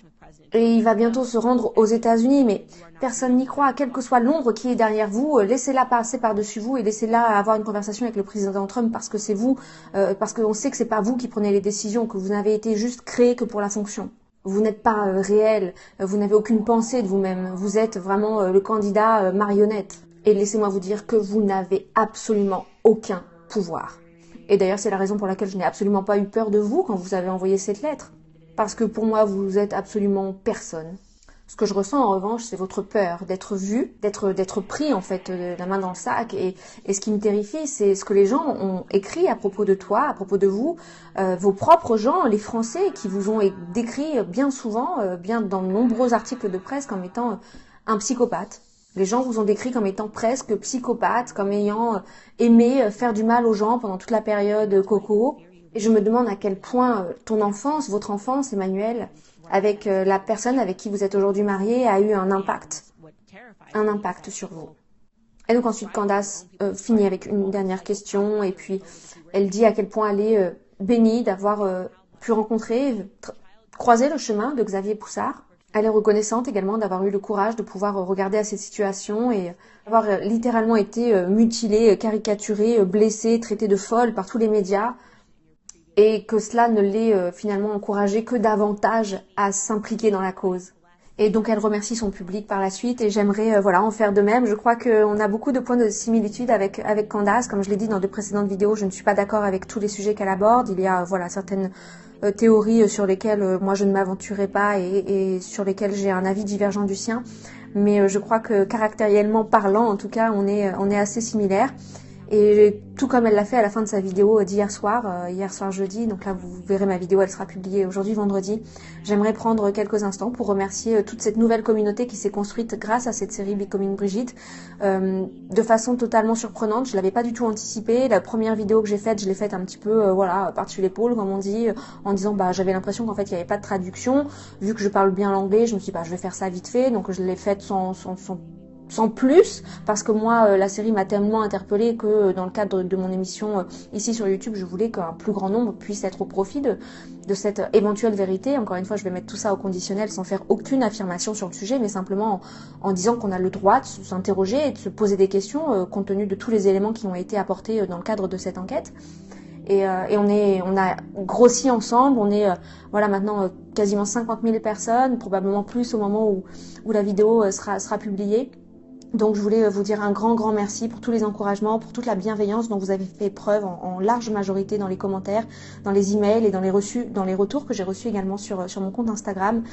Et il va bientôt se rendre aux États-Unis, mais personne n'y croit. Quelle que soit l'ombre qui est derrière vous, laissez-la passer par-dessus vous et laissez-la avoir une conversation avec le président Trump parce que c'est vous, parce qu'on sait que c'est pas vous qui prenez les décisions, que vous n'avez été juste créé que pour la fonction. Vous n'êtes pas réel, vous n'avez aucune pensée de vous-même. Vous êtes vraiment le candidat marionnette. Et laissez-moi vous dire que vous n'avez absolument aucun pouvoir. Et d'ailleurs, c'est la raison pour laquelle je n'ai absolument pas eu peur de vous quand vous avez envoyé cette lettre. Parce que pour moi, vous êtes absolument personne. Ce que je ressens en revanche, c'est votre peur d'être vu, d'être pris en fait la main dans le sac. Et ce qui me terrifie, c'est ce que les gens ont écrit à propos de toi, à propos de vous, vos propres gens, les Français, qui vous ont décrit bien souvent, bien dans de nombreux articles de presse, comme étant un psychopathe. Les gens vous ont décrit comme étant presque psychopathe, comme ayant aimé faire du mal aux gens pendant toute la période Coco. Et je me demande à quel point ton enfance, votre enfance, Emmanuel, avec la personne avec qui vous êtes aujourd'hui marié, a eu un impact sur vous. Et donc ensuite Candace finit avec une dernière question et puis elle dit à quel point elle est bénie d'avoir pu rencontrer, croiser le chemin de Xavier Poussard. Elle est reconnaissante également d'avoir eu le courage de pouvoir regarder à cette situation et avoir littéralement été mutilée, caricaturée, blessée, traitée de folle par tous les médias et que cela ne l'ait finalement encouragée que davantage à s'impliquer dans la cause. Et donc elle remercie son public par la suite et j'aimerais en faire de même. Je crois qu'on a beaucoup de points de similitude avec Candace. Comme je l'ai dit dans de précédentes vidéos, je ne suis pas d'accord avec tous les sujets qu'elle aborde. Il y a certaines théories sur lesquelles moi je ne m'aventurerai pas et sur lesquelles j'ai un avis divergent du sien. Mais je crois que caractériellement parlant, en tout cas, on est assez similaires. Et tout comme elle l'a fait à la fin de sa vidéo d'hier soir jeudi, donc là vous verrez ma vidéo, elle sera publiée aujourd'hui vendredi, j'aimerais prendre quelques instants pour remercier toute cette nouvelle communauté qui s'est construite grâce à cette série Becoming Brigitte, de façon totalement surprenante. Je l'avais pas du tout anticipé. La première vidéo que j'ai faite, je l'ai faite un petit peu par-dessus l'épaule comme on dit, en disant j'avais l'impression qu'en fait il n'y avait pas de traduction. Vu que je parle bien l'anglais, je me suis dit je vais faire ça vite fait, donc je l'ai faite sans plus, parce que moi, la série m'a tellement interpellée que dans le cadre de mon émission ici sur YouTube, je voulais qu'un plus grand nombre puisse être au profit de cette éventuelle vérité. Encore une fois, je vais mettre tout ça au conditionnel sans faire aucune affirmation sur le sujet, mais simplement en disant qu'on a le droit de s'interroger et de se poser des questions compte tenu de tous les éléments qui ont été apportés dans le cadre de cette enquête. Et on a grossi ensemble, on est maintenant quasiment 50 000 personnes, probablement plus au moment où la vidéo sera publiée. Donc je voulais vous dire un grand merci pour tous les encouragements, pour toute la bienveillance dont vous avez fait preuve en large majorité dans les commentaires, dans les emails et dans les retours que j'ai reçus également sur mon compte Instagram.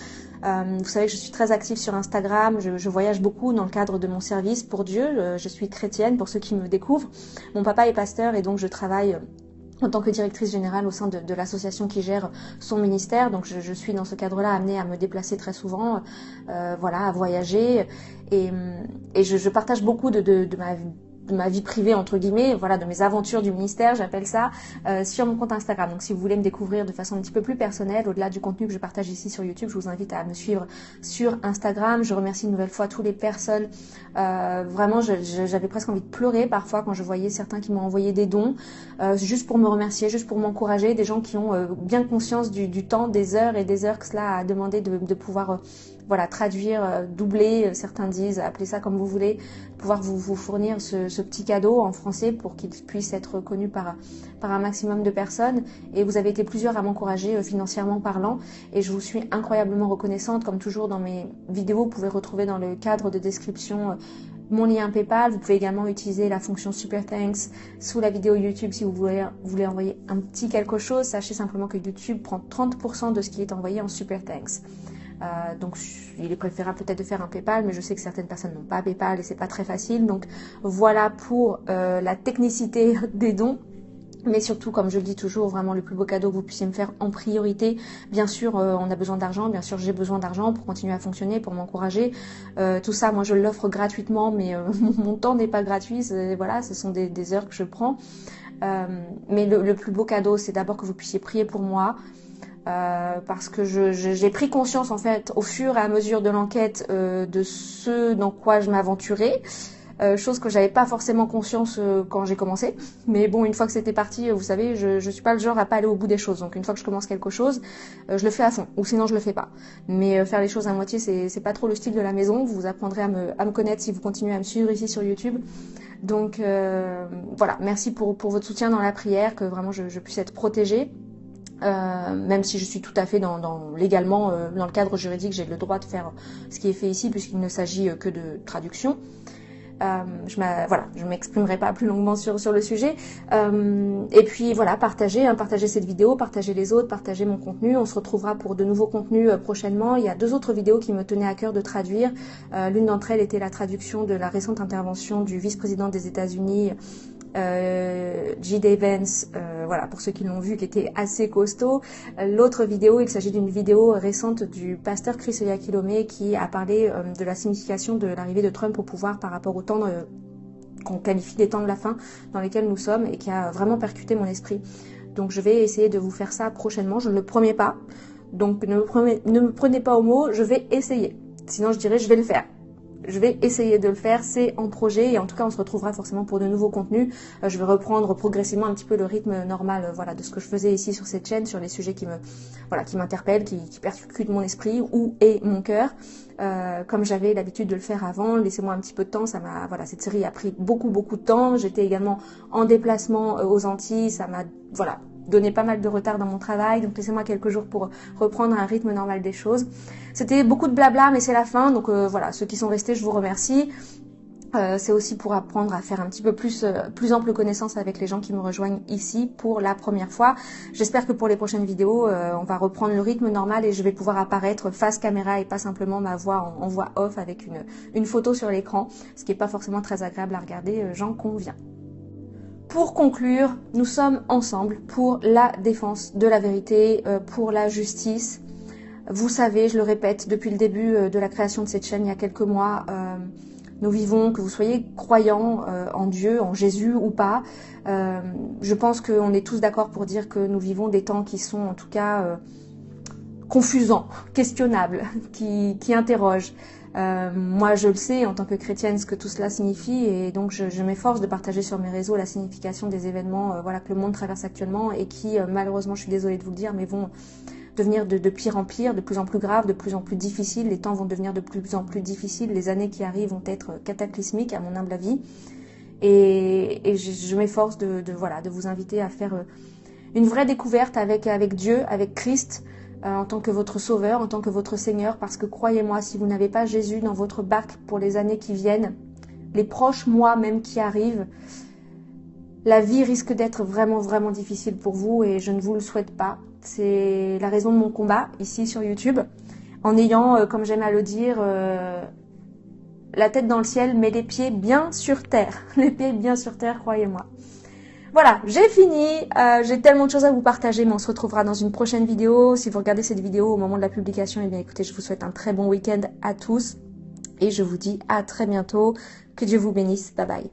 Vous savez que je suis très active sur Instagram, je voyage beaucoup dans le cadre de mon service pour Dieu. Je suis chrétienne pour ceux qui me découvrent. Mon papa est pasteur et donc je travaille en tant que directrice générale au sein de l'association qui gère son ministère. Donc je suis dans ce cadre-là amenée à me déplacer très souvent, à voyager. Et je partage beaucoup de ma vie privée entre guillemets, de mes aventures du ministère, j'appelle ça, sur mon compte Instagram. Donc si vous voulez me découvrir de façon un petit peu plus personnelle, au-delà du contenu que je partage ici sur YouTube, je vous invite à me suivre sur Instagram. Je remercie une nouvelle fois toutes les personnes. Vraiment, j'avais presque envie de pleurer parfois quand je voyais certains qui m'ont envoyé des dons, juste pour me remercier, juste pour m'encourager, des gens qui ont bien conscience du temps, des heures et des heures que cela a demandé de pouvoir traduire, doubler, certains disent, appelez ça comme vous voulez, pouvoir vous fournir ce petit cadeau en français pour qu'il puisse être connu par un maximum de personnes. Et vous avez été plusieurs à m'encourager financièrement parlant et je vous suis incroyablement reconnaissante. Comme toujours dans mes vidéos, vous pouvez retrouver dans le cadre de description mon lien PayPal. Vous pouvez également utiliser la fonction Super Thanks sous la vidéo YouTube si vous voulez envoyer un petit quelque chose. Sachez simplement que YouTube prend 30% de ce qui est envoyé en Super Thanks. Donc il est préférable peut-être de faire un PayPal, mais je sais que certaines personnes n'ont pas PayPal et c'est pas très facile. Donc voilà pour la technicité des dons. Mais surtout, comme je le dis toujours, vraiment le plus beau cadeau que vous puissiez me faire en priorité. Bien sûr, on a besoin d'argent. Bien sûr, j'ai besoin d'argent pour continuer à fonctionner, pour m'encourager. Tout ça, moi, je l'offre gratuitement, mais mon temps n'est pas gratuit. Ce sont des heures que je prends. Mais le plus beau cadeau, c'est d'abord que vous puissiez prier pour moi. Parce que j'ai pris conscience en fait au fur et à mesure de l'enquête de ce dans quoi je m'aventurais, chose que j'avais pas forcément conscience quand j'ai commencé. Mais bon, une fois que c'était parti, vous savez, je suis pas le genre à pas aller au bout des choses. Donc une fois que je commence quelque chose, je le fais à fond, ou sinon je le fais pas. Mais faire les choses à moitié, c'est pas trop le style de la maison. Vous apprendrez à me connaître si vous continuez à me suivre ici sur YouTube. Donc merci pour votre soutien dans la prière, que vraiment je puisse être protégée. Même si je suis tout à fait légalement dans le cadre juridique, j'ai le droit de faire ce qui est fait ici puisqu'il ne s'agit que de traduction. Je m'exprimerai pas plus longuement sur le sujet. Et puis partagez cette vidéo, partagez les autres, partagez mon contenu. On se retrouvera pour de nouveaux contenus prochainement. Il y a 2 autres vidéos qui me tenaient à cœur de traduire. L'une d'entre elles était la traduction de la récente intervention du vice-président des États-Unis, J.D. Vance, pour ceux qui l'ont vu, qui était assez costaud. L'autre vidéo, il s'agit d'une vidéo récente du pasteur Chris Oyakhilome qui a parlé de la signification de l'arrivée de Trump au pouvoir par rapport au temps qu'on qualifie des temps de la fin dans lesquels nous sommes et qui a vraiment percuté mon esprit. Donc je vais essayer de vous faire ça prochainement, je ne le promets pas. Donc ne me prenez pas au mot, je vais essayer. Sinon je dirais je vais le faire. je vais essayer de le faire, c'est en projet et en tout cas on se retrouvera forcément pour de nouveaux contenus. Je vais reprendre progressivement un petit peu le rythme normal voilà, de ce que je faisais ici sur cette chaîne, sur les sujets qui m'interpellent, qui percutent mon esprit ou et mon cœur. Comme j'avais l'habitude de le faire avant, laissez-moi un petit peu de temps, voilà, cette série a pris beaucoup de temps. J'étais également en déplacement aux Antilles, ça m'a donné pas mal de retard dans mon travail, donc laissez-moi quelques jours pour reprendre un rythme normal des choses. C'était beaucoup de blabla, mais c'est la fin, donc voilà, ceux qui sont restés, je vous remercie. C'est aussi pour apprendre à faire un petit peu plus ample connaissance avec les gens qui me rejoignent ici pour la première fois. J'espère que pour les prochaines vidéos, on va reprendre le rythme normal et je vais pouvoir apparaître face caméra et pas simplement ma voix en voix off avec une photo sur l'écran, ce qui n'est pas forcément très agréable à regarder, j'en conviens. Pour conclure, nous sommes ensemble pour la défense de la vérité, pour la justice. Vous savez, je le répète, depuis le début de la création de cette chaîne il y a quelques mois, nous vivons, que vous soyez croyants en Dieu, en Jésus ou pas, je pense qu'on est tous d'accord pour dire que nous vivons des temps qui sont en tout cas confusants, questionnables, qui interrogent. Moi je le sais en tant que chrétienne ce que tout cela signifie et donc je m'efforce de partager sur mes réseaux la signification des événements voilà, que le monde traverse actuellement et qui malheureusement, je suis désolée de vous le dire, mais vont devenir de pire en pire, de plus en plus graves, de plus en plus difficiles. Les temps vont devenir de plus en plus difficiles, les années qui arrivent vont être cataclysmiques à mon humble avis et je m'efforce de vous inviter à faire une vraie découverte avec Dieu, avec Christ, en tant que votre sauveur, en tant que votre Seigneur, parce que croyez-moi, si vous n'avez pas Jésus dans votre barque pour les années qui viennent, les proches mois même qui arrivent, la vie risque d'être vraiment difficile pour vous et je ne vous le souhaite pas. C'est la raison de mon combat ici sur YouTube, en ayant, comme j'aime à le dire, la tête dans le ciel mais les pieds bien sur terre. Les pieds bien sur terre, croyez-moi. Voilà, j'ai fini, j'ai tellement de choses à vous partager, mais on se retrouvera dans une prochaine vidéo. Si vous regardez cette vidéo au moment de la publication, eh bien écoutez, je vous souhaite un très bon week-end à tous et je vous dis à très bientôt. Que Dieu vous bénisse, bye bye.